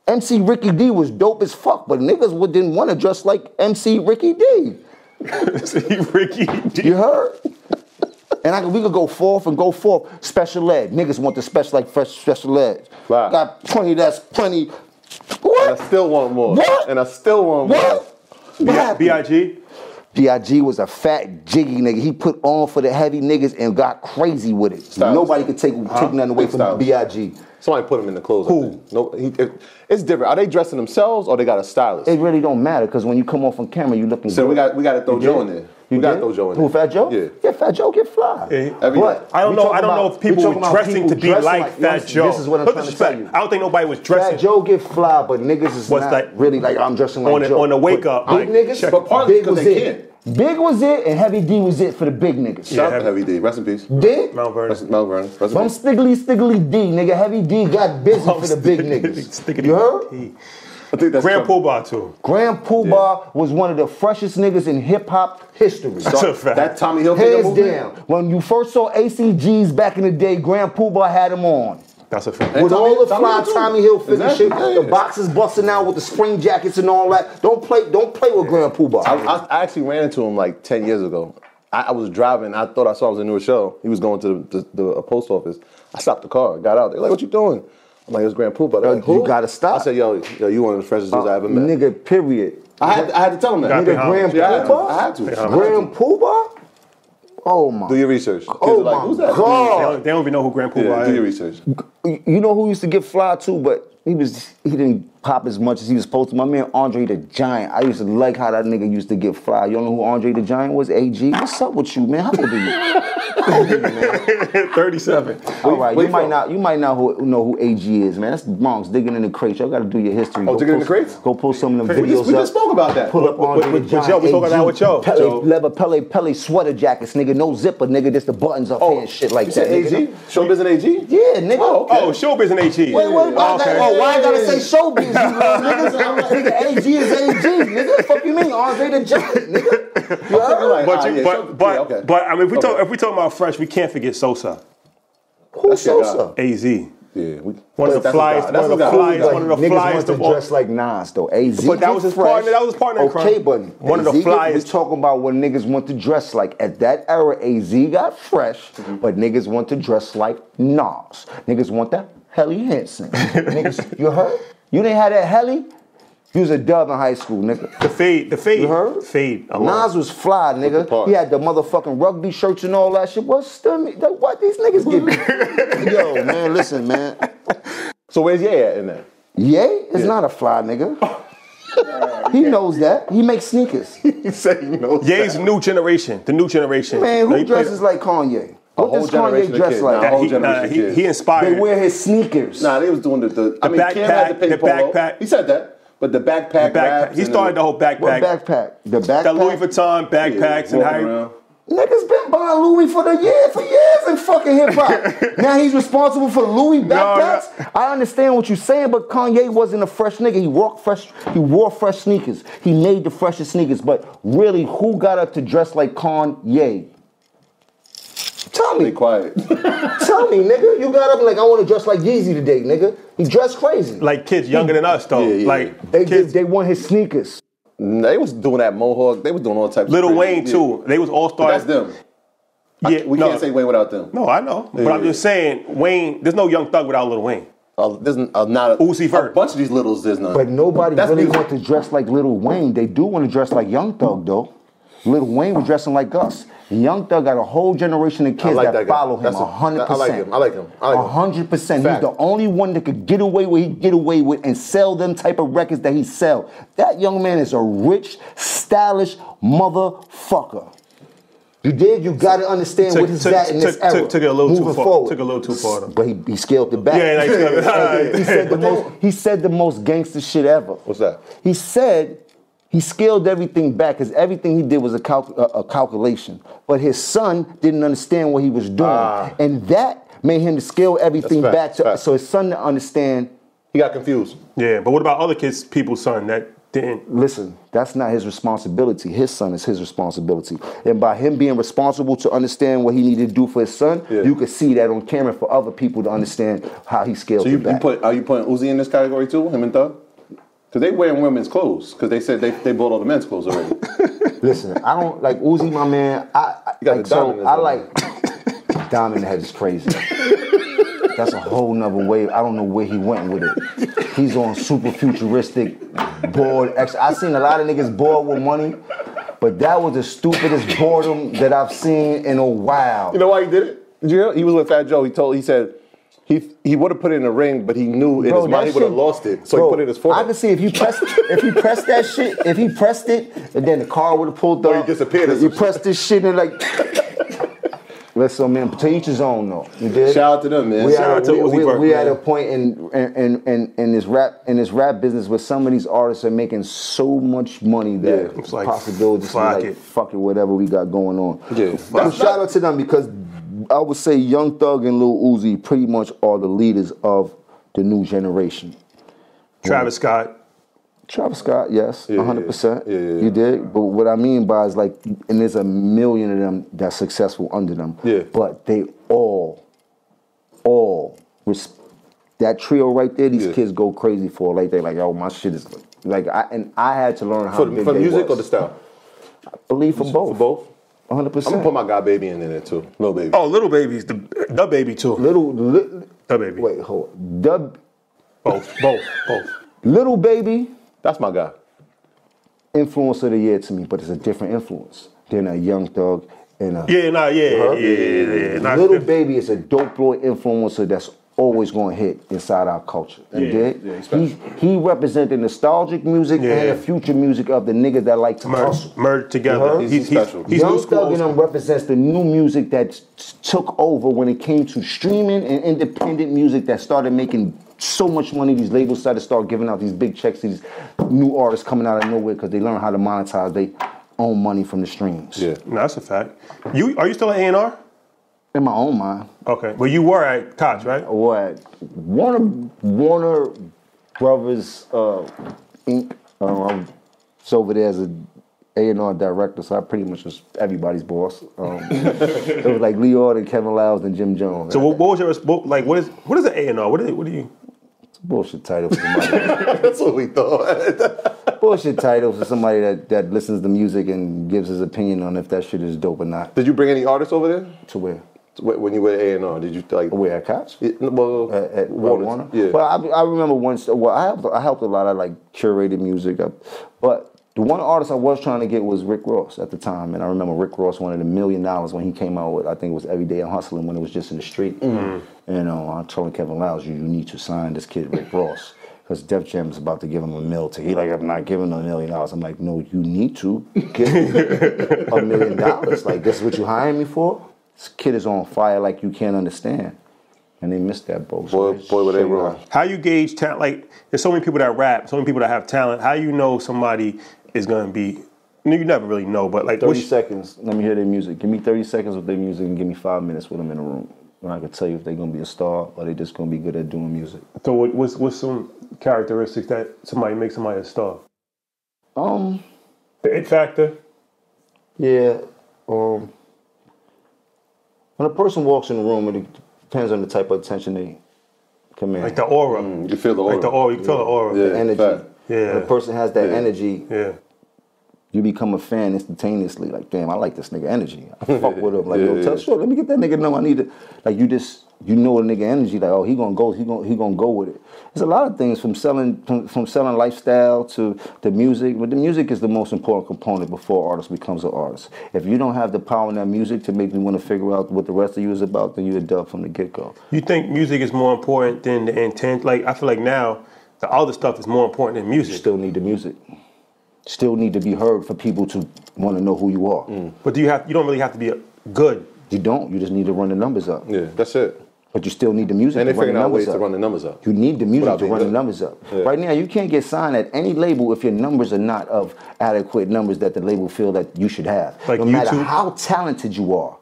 MC Ricky D was dope as fuck, but niggas didn't want to dress like MC Ricky D. MC Ricky D. You heard? And we could go forth. Special ed. Niggas want the special ed. Wow. Got plenty, that's plenty. What? And I still want more. What? And I still want more. What? B.I.G.? B.I.G. was a fat, jiggy nigga. He put on for the heavy niggas and got crazy with it. Stylist. Nobody could take nothing away from B.I.G. Somebody put him in the clothes. Who? No, it's different. Are they dressing themselves or they got a stylist? It really don't matter because when you come off on camera, you looking So good. we got to throw Joe in there. We got to throw Joe in there. Who, Fat Joe? Yeah. Yeah, Fat Joe get fly. Yeah. But I don't know if people were dressing to be like Fat Joe. This is what I'm trying to tell you. I don't think nobody was dressing. Fat Joe get fly, but niggas is What's not that? really like I'm dressing like Joe. On the wake up. Big niggas, But partly Big because was they it. Big was it, and Heavy D was it for the big niggas. Shout out to Heavy D. Rest in peace. Did? Mount Vernon. Mount Vernon. Rest in From peace. Stiggly D, nigga. Heavy D got busy for the big niggas. You heard? I think that's Grand trouble. Poobah too. Grand Poobah was one of the freshest niggas in hip hop history. That's a fact. That Tommy Hilfiger Hands movement? down. When you first saw ACGs back in the day, Grand Poobah had them on. That's a fact. With all the fly Tommy Hilfiger Exactly. shit, Yeah. the boxes busting out with the spring jackets and all that. Don't play with Grand Poobah. I actually ran into him like 10 years ago. I was driving. I thought I saw him in a new show. He was going to the post office. I stopped the car, got out. They're like, "What you doing?" I'm like, "It's Grand Poobah." They're like, "Who?" You gotta stop. I said, "Yo, you one of the freshest dudes I ever met." Nigga, period. I had to tell him that. Nigga, Grand Yeah, Poobah? I had to. Grand Poobah? Oh my. Do your research. Oh Like, my who's that? God. They don't even know who Grand Yeah, Poobah do is. your research. You know who used to get fly too, but he didn't pop as much as he was supposed to. My man Andre the Giant. I used to like how that nigga used to get fly. You don't know who Andre the Giant was? AG. What's up with you, man? How old are you? How old are you, man? 37. All right, you might not know who AG is, man. That's Bronx digging in the crates. Y'all got to do your history. Oh, digging in the crates? Go pull some of them We videos just up. spoke about that. Pull up Andre the with Giant. Joe. We talking about with Joe. Leather Pele sweater jackets, nigga. No zipper, nigga. Just the buttons up here and shit like You that. said AG? nigga. Showbiz and AG? Yeah, nigga. Oh, okay. Oh, Showbiz and AG. Wait, why I gotta say showbiz, you little niggas? I'm like, nigga, AG is AG, nigga. The fuck you mean, Andre the Giant, nigga? You heard? But I mean, if we talk about fresh, we can't forget Sosa. Who's Sosa? AZ. Yeah. One of the flyest. One of the Niggas flyest want to of all. dress like Nas, though. AZ. But that was his partner. That was his partner. in crime. Okay, but one of the AZ We're flyest. talking about what niggas want to dress like. At that era, AZ got fresh, but niggas want to dress like Nas. Niggas want that Helly Hansen. Niggas, you heard? You didn't have that Helly? You was a dub in high school, nigga. The fade. You heard? Fade. Nas was fly, nigga. He had the motherfucking rugby shirts and all that shit. What these niggas get? Yo, man, listen, man. So where's Ye at in that? Ye is not a fly, nigga. He knows that. He makes sneakers. He said he knows Ye's new generation. The new generation. Man, Now, who he played- dresses like Kanye? What whole does generation Kanye of dress kids. like? Nah, whole He, generation of kids. he inspired. They wear his sneakers. Nah, they was doing I mean, Cam had the backpack, pink the polo. backpack. He said that. But the backpack, raps He and started the whole backpack. What backpack? The backpack? The Louis Vuitton backpacks and walking how around. Niggas been buying Louis for years in fucking hip hop. Now he's responsible for Louis backpacks. I understand what you're saying, but Kanye wasn't a fresh nigga. He wore fresh sneakers. He made the freshest sneakers. But really, who got up to dress like Kanye? Tell me. Be quiet. Tell me, nigga. You got up like, I want to dress like Yeezy today, nigga. He dressed crazy. like kids younger than us though. Yeah. Like They want his sneakers. They was doing that mohawk. They was doing all types Lil of Wayne crazy- too. They was all But stars. that's them. Yeah, We can't say Wayne without them. No, I know. But I'm just saying, Wayne. There's no Young Thug without Lil Wayne. There's not Uzi a Vert. bunch of these littles. There's none. But nobody That's really music. want to dress like Lil Wayne. They do want to dress like Young Thug, though. Lil Wayne was dressing like us. Young Thug got a whole generation of kids that follow him 100%. I like him. 100%. He's the only one that could get away with he get away with and sell them type of records that he sell. That young man is a rich, stylish motherfucker. You did. You got to understand what he's at in this era. Took it a little too far. Took a little too far. Though. But he scaled it back. Yeah, he said the most gangster shit ever. What's that? He said he scaled everything back because everything he did was a calculation. But his son didn't understand what he was doing, and that made him to scale everything back so his son to understand. He got confused. Yeah, but what about other people's son that didn't? Listen, that's not his responsibility. His son is his responsibility. And by him being responsible to understand what he needed to do for his son, you could see that on camera for other people to understand how he scaled it back. Are you putting Uzi in this category too, him and Thug? Because they wearing women's clothes, because they said they bought all the men's clothes already. Listen, I don't like Uzi, my man. Diamond Head is crazy. That's a whole nother wave. I don't know where he went with it. He's on super futuristic, bored. I seen a lot of niggas bored with money, but that was the stupidest boredom that I've seen in a while. You know why he did it? Did you hear? He was with Fat Joe. He said he would have put it in the ring, but he knew in his mind he would have lost it. So he put it in his forehead. I can see if he pressed that shit, if he pressed it, and then the car would have pulled up. Or he disappeared. You pressed this shit and like. Listen, man, to each his own though. You did? Shout out to them, man. We at a point in this rap business where some of these artists are making so much money that it's like possibilities like fuck it, whatever we got going on. Yeah. So shout out to them because I would say Young Thug and Lil Uzi pretty much are the leaders of the new generation. Travis Scott, yes, 100%. Yeah. You did, but what I mean by is like, and there's a million of them that's successful under them. Yeah. But they all, that trio right there, these kids go crazy for. Like they like, oh, my shit is like, I had to learn how big for they music was. or the style. I believe for both. For both. 100%. I'm gonna put my God Baby in there too. Lil Baby. Oh, Little Baby's the Baby too. The Baby. Wait, hold on. Both. Little Baby. That's my guy. Influence of the year to me, but it's a different influence than a Young Thug and a Little Baby is a dope boy influencer that's always going to hit inside our culture. You dig? He represents the nostalgic music and the future music of the niggas that like to hustle. Merge together. He's special. Young Thug and them represents the new music that took over when it came to streaming and independent music that started making so much money. These labels started giving out these big checks to these new artists coming out of nowhere because they learn how to monetize their own money from the streams. Yeah, no, that's a fact. Are you still at A&R? In my own mind. Okay, but you were at Koch, right? Or at Warner Brothers Inc. I was over there as a A&R director, so I pretty much was everybody's boss. It was like Leo and Kevin Lyles and Jim Jones. So what was your like? What is an A&R? What do you? It's a bullshit title for somebody. That's what we thought. Bullshit title for somebody that listens to music and gives his opinion on if that shit is dope or not. Did you bring any artists over there? To where? When you were at A&R, did you like? Where at Koch? At Warner. Yeah. Well, I remember once. Well, I helped a lot of like curated music, but the one artist I was trying to get was Rick Ross at the time, and I remember Rick Ross wanted $1 million when he came out with, I think it was Every Day I'm Hustling when it was just in the street. Mm-hmm. And I told Kevin Lyles, you need to sign this kid Rick Ross because Def Jam is about to give him $1 million. He like, I'm not giving him $1 million. I'm like, no, you need to give him $1 million. Like, this is what you hiring me for? This kid is on fire like you can't understand. And they missed that boat. Boy, were they wrong. How you gauge talent? Like, there's so many people that rap, so many people that have talent. How you know somebody is going to be, you never really know, but like 30 seconds, let me hear their music. Give me 30 seconds with their music and give me 5 minutes with them in a room. And I can tell you if they're going to be a star or they're just going to be good at doing music. So what's some characteristics that makes somebody a star? The it factor? Yeah. When a person walks in the room, it depends on the type of attention they command. Like the aura. You feel the aura. Like the aura. You feel the aura. Yeah. The energy. Fact. Yeah. When a person has that energy, you become a fan instantaneously. Like, damn, I like this nigga energy. I fuck with him. Like, yo, tell sure, let me get that nigga know I need it. Like, you just you know a nigga energy, like, oh, he gonna go with it. There's a lot of things from selling lifestyle to the music, but the music is the most important component before an artist becomes an artist. If you don't have the power in that music to make me want to figure out what the rest of you is about, then you're a dub from the get-go. You think music is more important than the intent? Like, I feel like now the other stuff is more important than music. You still need the music. Still need to be heard for people to want to know who you are. But you don't really have to be good. You don't. You just need to run the numbers up. Yeah, that's it. But you still need the music And to they're run the figuring out numbers ways up. to run the numbers up. You need the music Without to being run the good. numbers up. Yeah. Right now, you can't get signed at any label if your numbers are not of adequate numbers that the label feel that you should have. Like no matter YouTube? how talented you are.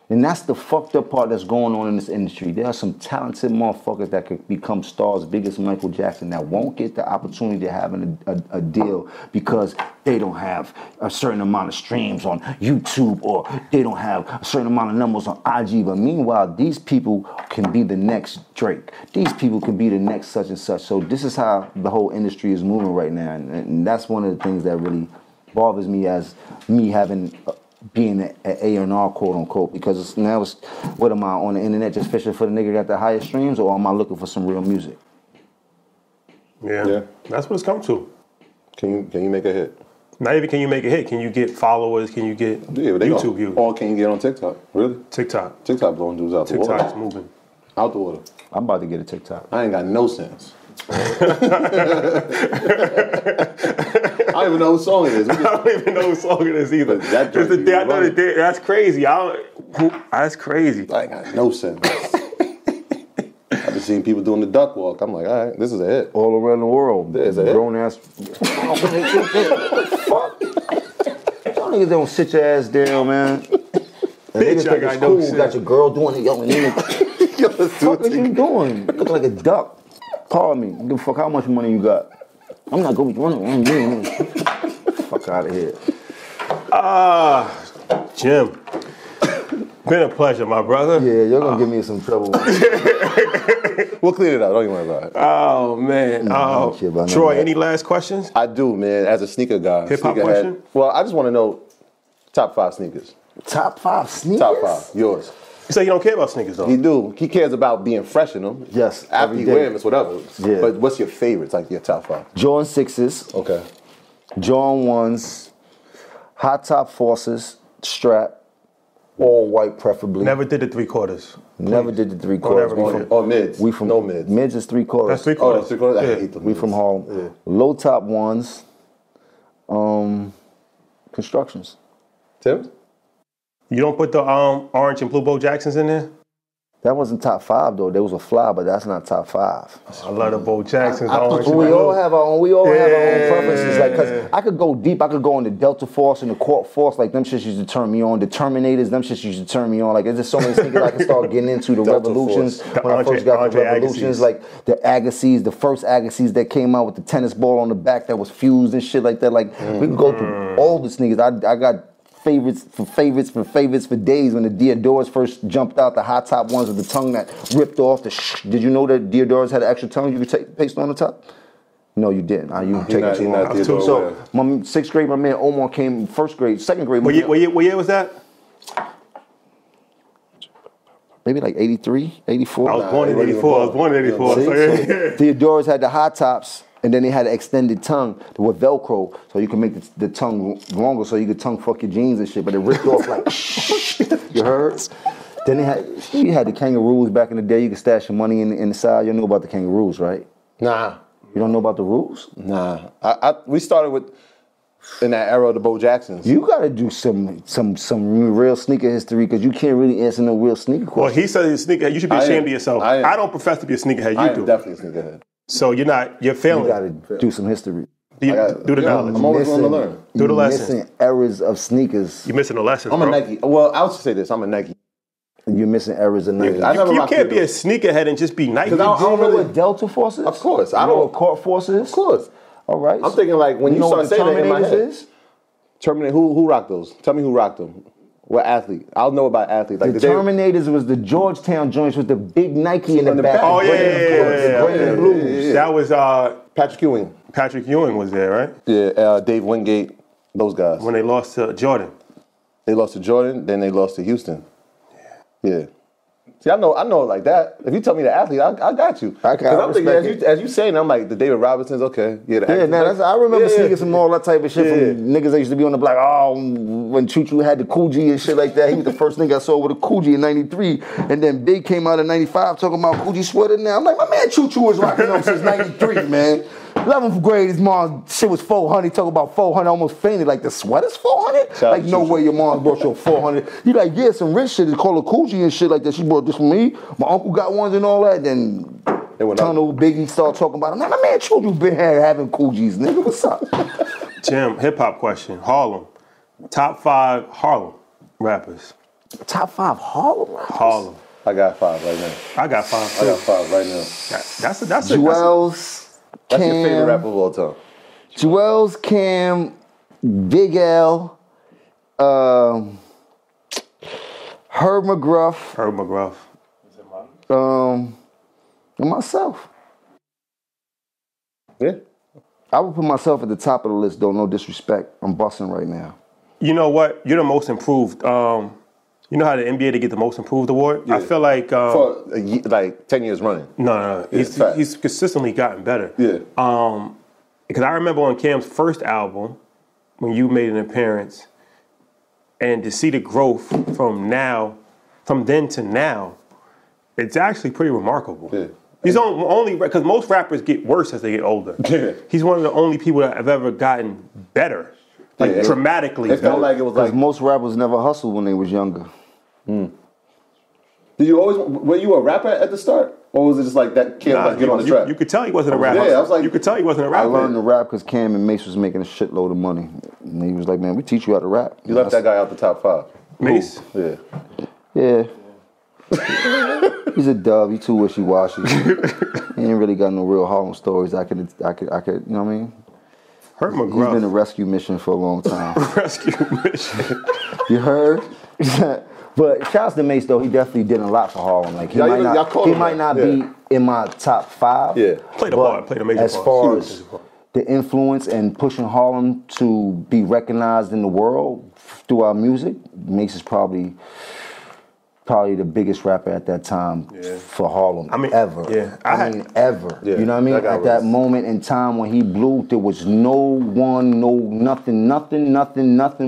And that's the fucked up part that's going on in this industry. There are some talented motherfuckers that could become stars big as Michael Jackson that won't get the opportunity to have a deal because they don't have a certain amount of streams on YouTube or they don't have a certain amount of numbers on IG. But meanwhile, these people can be the next Drake. These people can be the next such and such. So this is how the whole industry is moving right now. And that's one of the things that really bothers me as me having... being an A&R, quote unquote, because now it's, what am I on the internet just fishing for the nigga that got the highest streams, or am I looking for some real music? Yeah. That's what it's come to. Can you make a hit? Not even can you make a hit. Can you get followers? Can you get YouTube views? Or can you get on TikTok? Really? TikTok. TikTok blowing dudes out the water. TikTok's moving. Out the water. I'm about to get a TikTok. I ain't got no sense. I don't even know what song it is. I don't even know what song it is either. That It's the day I know the day. That's crazy. That's crazy. I ain't got no sense. I've just seen people doing the duck walk. I'm like, all right, this is a hit. All around the world. There's a hit. Grown ass. What the fuck? Y'all niggas don't sit your ass down, man. The niggas think it's cool. You got your girl doing it. Yo, what the fuck are you doing? You look like a duck. Call me. Give a fuck how much money you got. I'm not going to be running. Fuck out of here. Jim. Been a pleasure, my brother. Yeah, you're going to give me some trouble. We'll clean it up. Don't even worry about it. Oh, man. Troy, any last questions? I do, man. As a sneaker guy. Hip-hop question? Well, I just want to know top 5 sneakers. Top 5 sneakers? Top 5. Yours. You say you don't care about sneakers, though. He do. He cares about being fresh in them. Yes. After you wear them, it's whatever. Yeah. But what's your favorites, like your top 5? Jordan 6s. Okay. Jordan 1s. Hot top forces. Strap. All white, preferably. Never did the 3/4. Never did the 3/4. Or mids. We from no mids. Mids is 3/4. That's 3/4. Oh, that's 3/4. Yeah. I hate them. We from Harlem. Yeah. Low top 1s. Constructions. Tim? You don't put the orange and blue Bo Jacksons in there? That wasn't top 5 though. There was a fly, but that's not top 5. I love the Bo Jacksons. We all have our own. We all have our own preferences. Like, cause I could go deep. I could go into Delta Force and the Court Force. Like them shits used to turn me on. The Terminators. Them shits used to turn me on. Like there's just so many sneakers I could start getting into. The Delta Revolutions. Force. When I first got the Revolutions, Agassiz. like the Agassiz, the first Agassiz that came out with the tennis ball on the back that was fused and shit like that. Like we could go through all the sneakers. I got favorites for days. When the Diodoras first jumped out, the hot top ones with the tongue that ripped off. Did you know that Diodoras had an extra tongue you could paste on the top? No, you didn't. You taking too long. So my 6th grade, my man Omar came. 1st grade, 2nd grade. What year was that? Maybe like 83, 84. I was born in 84. Diodoras had the hot tops. And then they had an extended tongue with Velcro, so you can make the tongue longer, so you could tongue fuck your jeans and shit. But it ripped off like, you heard? Then you had the kangaroos back in the day. You could stash your money in the side. You know about the kangaroos, right? Nah. You don't know about the rules? Nah. We started with in that era of the Bo Jacksons. You got to do some real sneaker history because you can't really answer no real sneaker questions. Well, he said he's a sneakerhead. You should be ashamed of yourself. I don't profess to be a sneakerhead. You do. I'm definitely a sneakerhead. So you're failing. You got to do some history. Do the knowledge. I'm always going to learn. Do the lesson. Missing eras of sneakers. You're missing the lesson, I'm a Nike. Well, I'll just say this. I'm a Nike. You're missing eras of Nike. You can't be a sneakerhead and just be Nike. I don't know what Delta Force is? Of course. I know what Court Force is? Of course. All right. I'm thinking like when you start saying that in my head. Terminator. Who rocked those? Tell me who rocked them. What athlete? I'll know about athletes. Like the Terminators was the Georgetown joints with the big Nike in the back. Oh yeah. Green and blues. That was Patrick Ewing. Patrick Ewing was there, right? Yeah. Dave Wingate. Those guys. When they lost to Jordan. They lost to Jordan. Then they lost to Houston. Yeah. See, I know like that. If you tell me the athlete, I got you. Because I'm thinking, as you saying, I'm like, the David Robinsons, okay. Yeah, I remember sneaking some all that type of shit from niggas that used to be on the block. Oh, when Choo had the Cool G and shit like that. He was the first nigga I saw with a Cool G in 93. And then Big came out in 95 talking about Cool G sweater now. I'm like, my man Choo was rocking them since 93, man. 11th grade, his mom shit was 400. Talk about 400, almost fainted. Like, the sweater's 400? Like, no way your mom brought you 400. He like, yeah, some rich shit. It's called a Coogee and shit like that. She brought this for me. My uncle got ones and all that. Then Tunnel Biggie started talking about him. My man Choo been here having Coogees, nigga. What's up? Jim, hip hop question. Harlem. Top 5 Harlem rappers. Top 5 Harlem rappers? Harlem. I got 5 right now. I got 5 too. I got 5 right now. That's Jewels. That's your favorite rapper of all time. Jewels, Cam, Big L, Herb McGruff. And myself. Yeah. I would put myself at the top of the list, though, no disrespect. I'm busting right now. You know what? You're the most improved. You know how the NBA they get the most improved award? Yeah. I feel like for like 10 years running. No. He's consistently gotten better. Yeah. Because I remember on Cam's first album when you made an appearance, and to see the growth from then to now, it's actually pretty remarkable. Yeah. He's only because most rappers get worse as they get older. Yeah. He's one of the only people that have ever gotten better. Like dramatically. It felt like it was like most rappers never hustled when they was younger. Did you always? Were you a rapper at the start, or was it just like that kid like get on the track? You could tell he wasn't a rapper. Yeah, I was like, you could tell he wasn't a rapper. I learned to rap because Cam and Mace was making a shitload of money, and he was like, "Man, we teach you how to rap." You left that guy out the top 5. Mace? Yeah. Yeah. He's a dub. He too wishy-washy. He ain't really got no real Harlem stories. I could, you know what I mean? Herb McGruff. He's been a rescue mission for a long time. Rescue mission. You heard? But shouts to Mace though. He definitely did a lot for Harlem. Like he might not be in my top 5. Yeah. Played a major part. As far as the influence and pushing Harlem to be recognized in the world through our music, Mace is probably the biggest rapper at that time for Harlem ever. Yeah. I mean, ever. Yeah. You know what I mean? At that moment in time when he blew, there was nothing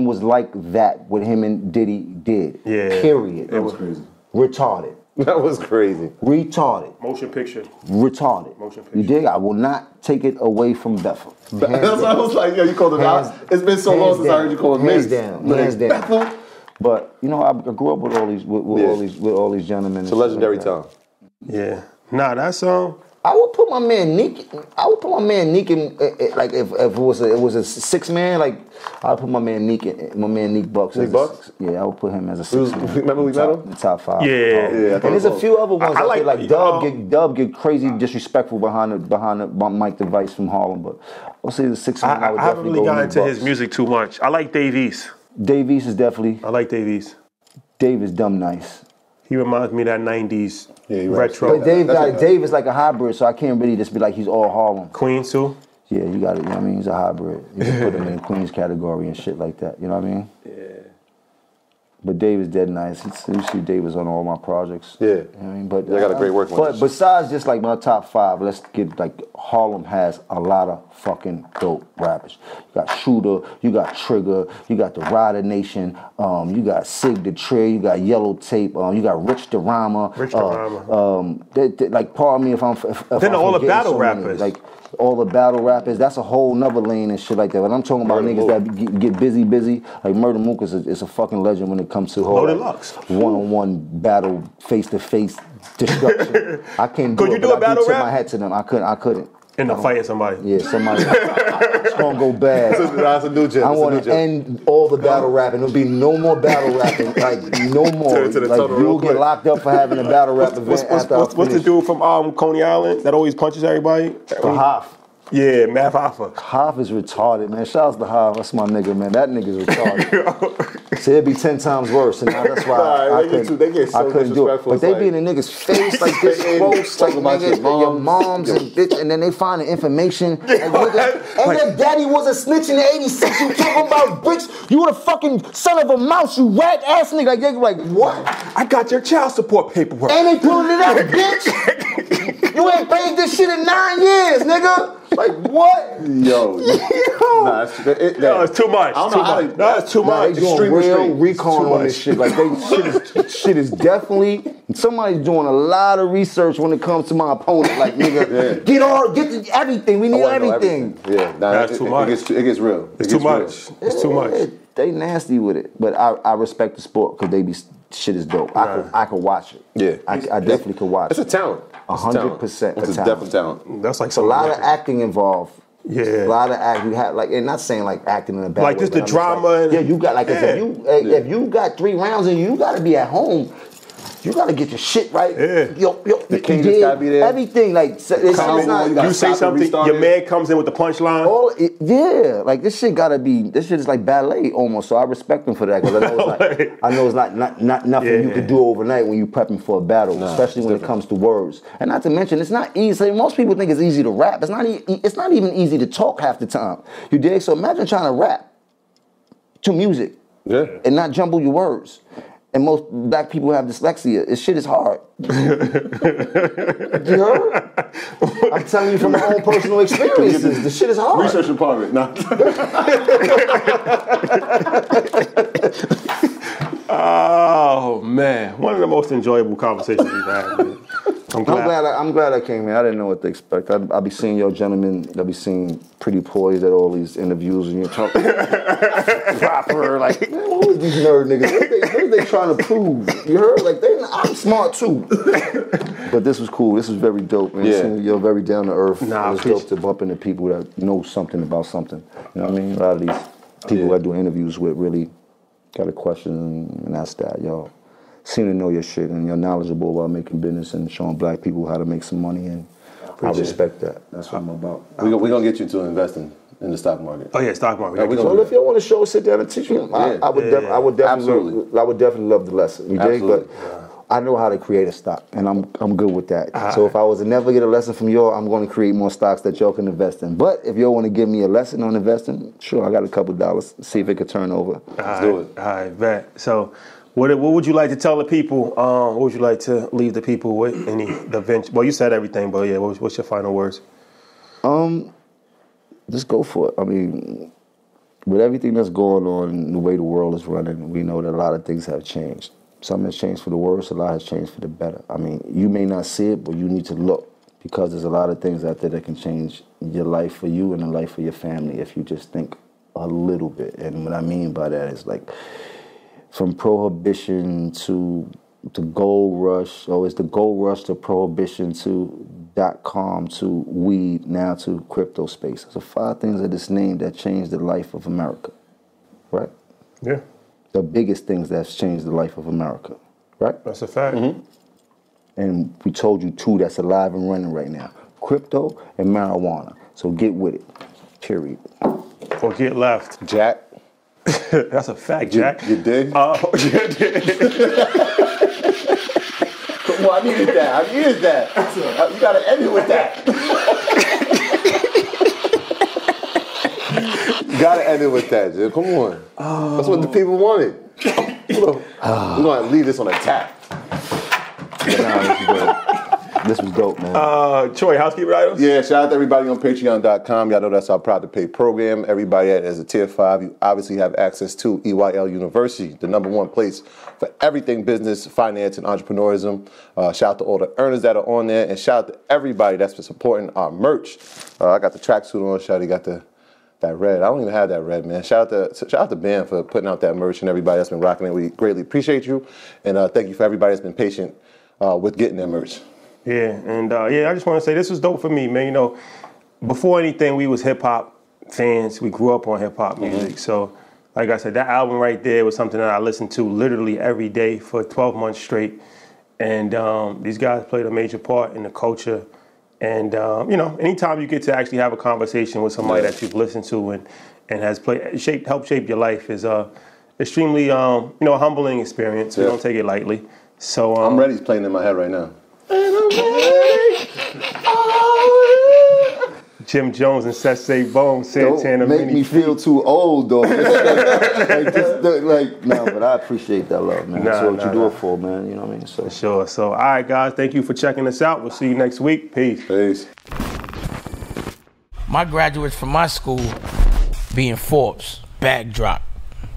was like that what him and Diddy did. Yeah. Period. That was crazy. Retarded. That was crazy. Retarded. Motion picture. Retarded. Motion picture. You dig? I will not take it away from Bethel. That's what I was like, yo, you called it out. It's been so long since I heard you call it Mace. Hands down. But you know, I grew up with all these all these gentlemen. It's a legendary time. Yeah. Nah, that's I would put my man Neek. In like if it was a 6-man. Like I'd put my man Neek Bucks. Neek Bucks? Yeah, I would put him as a 6-man. Remember we met him? In the top 5. Yeah. And there's a few other ones. I like Dub get crazy disrespectful behind the Mike Device from Harlem. But I'll say the 6-man. I haven't really got into his music too much. I like Dave East. Dave East is definitely. I like Dave East. Dave is dumb nice. He reminds me of that 90s retro. But Dave is like a hybrid, so I can't really just be like he's all Harlem. Queens too? Yeah, you got it. You know what I mean? He's a hybrid. You can put him in the Queens category and shit like that. You know what I mean? Yeah. But Dave is dead nice. You see Dave is on all my projects. Yeah. You know what I mean? But they got a great work. But besides just like my top 5, let's get like Harlem has a lot of fucking dope rappers. You got Shooter, you got Trigger, you got the Rider Nation, you got Sig the Trey, you got Yellow Tape, you got Rich the Rhymer. Like pardon me if then all the battle rappers. Like all the battle rappers, that's a whole nother lane and shit like that. But I'm talking about niggas that get busy. Like Murder Mook is a fucking legend when it comes to one-on-one battle, face-to-face destruction. I can't do it. Could you do a battle rap? Tip my hat to them. I couldn't. End up fighting somebody. Yeah, somebody. It's gonna go bad. That's a new gym. I want to end all the battle rapping. There'll be no more battle rapping. Like no more. Like you'll get locked up for having a battle rap event. What's the dude from Coney Island that always punches everybody? Kahaf. Yeah, Math Hoffa. Hoff is retarded, man. Shout out to Hoff. That's my nigga, man. That nigga's retarded. So it'd be 10 times worse. And that's why I couldn't do it. But they be in a nigga's face like this close, like nigga, your moms and bitch, and then they find the information. And your daddy was a snitch in the 86. You talking about bricks? You the fucking son of a mouse, you rat ass nigga. Like, they like, what? I got your child support paperwork. And they pulling it out, bitch. You ain't paid this shit in 9 years, nigga. Like, what? Yo. Nah, it's too much. I don't know how that's too much. They doing real recon on this shit. Like, shit is definitely, somebody's doing a lot of research when it comes to my opponent. Like, nigga, get everything. We need everything. Yeah, that's too much. It gets real. It's too much. It's too much. They nasty with it. But I respect the sport because they be, shit is dope. I could watch it. Yeah. I definitely could watch it. It's a talent. 100%. It's definitely talent. That's like a lot of acting involved. Yeah, a lot of acting. You have like, and not saying like acting in a bad way. Like just the drama. Like, yeah, you got like if you got 3 rounds and you got to be at home, you got to get your shit right. Yeah, the king just got to be there. Everything like it's not. You say something, your man comes in with the punchline. Like this shit got to be. This shit is like ballet almost. So I respect him for that because I know it's not nothing you can do overnight when you prepping for a battle, especially when it comes to words. And not to mention, it's not easy. Most people think it's easy to rap. It's not. It's not even easy to talk half the time. You dig? So imagine trying to rap to music, and not jumble your words. And most black people have dyslexia. This shit is hard. You heard? I'm telling you from my own personal experiences. The shit is hard. Research department. No. Oh man, one of the most enjoyable conversations we've had. Man. I'm glad I came here. I didn't know what to expect. I'll be seeing your gentlemen. I'll be seeing pretty poised at all these interviews, and you're talking proper. Like, man, who is these nerd niggas? What are they trying to prove? You heard? Like, I'm smart too. But this was cool. This was very dope, man. Yeah. You're very down to earth. Nah, it's dope to bump into people that know something about something. You know what I mean? A lot of these people I do interviews with really got a question and that's that, y'all. Seem to know your shit and you're knowledgeable about making business and showing black people how to make some money, and I respect that. That's what I'm about. We're going to get you to investing in the stock market. Oh yeah, stock market. So if y'all want to show, sit down and teach me, I would definitely love the lesson. You dig? But I know how to create a stock, and I'm good with that. So if I was to never get a lesson from y'all, I'm going to create more stocks that y'all can invest in. But if y'all want to give me a lesson on investing, sure, I got a couple dollars. See if it could turn over. Let's do it. All right, bet. So. What would you like to tell the people? What would you like to leave the people with? Well, you said everything, but yeah, what's your final words? Just go for it. I mean, with everything that's going on, the way the world is running, we know that a lot of things have changed. Some has changed for the worse, a lot has changed for the better. I mean, you may not see it, but you need to look because there's a lot of things out there that can change your life for you and the life for your family if you just think a little bit. And what I mean by that is like, from prohibition to gold rush, or it's the gold rush to prohibition to .com to weed, now to crypto space. So 5 things of this name that changed the life of America, right? Yeah. The biggest things that's changed the life of America, right? That's a fact. Mm-hmm. And we told you 2 that's alive and running right now, crypto and marijuana. So get with it, period. Or get left. Jack. That's a fact, Jack. You dig? You did. Come on, I needed that. You got to end it with that. You got to end it with that, dude. Come on. That's what the people wanted. We're going to leave this on a tap. This was dope, man. Troy, housekeeping items? Yeah, shout out to everybody on Patreon.com. Y'all know that's our Proud to Pay program. Everybody as a tier 5, you obviously have access to EYL University, the #1 place for everything business, finance, and entrepreneurism. Shout out to all the earners that are on there, and shout out to everybody that's been supporting our merch. I got the tracksuit on. Shawty got that red. I don't even have that red, man. Shout out to Ben for putting out that merch and everybody that's been rocking it. We greatly appreciate you, and thank you for everybody that's been patient with getting that merch. Yeah, and I just want to say this was dope for me, man. You know, before anything, we was hip hop fans. We grew up on hip hop music. Mm-hmm. So, like I said, that album right there was something that I listened to literally every day for 12 months straight. And these guys played a major part in the culture And you know, anytime you get to actually have a conversation with somebody that you've listened to and has helped shape your life is extremely you know, a humbling experience. We don't take it lightly. So I'm ready. It's playing in my head right now. Jim Jones and Sesame Bone, Santana. Don't make me feel too old, though. Nah, but I appreciate that love, man. That's what you do it for, man. You know what I mean? So. For sure. So, all right, guys, thank you for checking us out. We'll see you next week. Peace. Peace. My graduates from my school being Forbes, bag drop.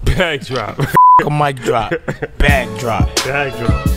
Bag drop. A mic drop, bag drop. Bag drop.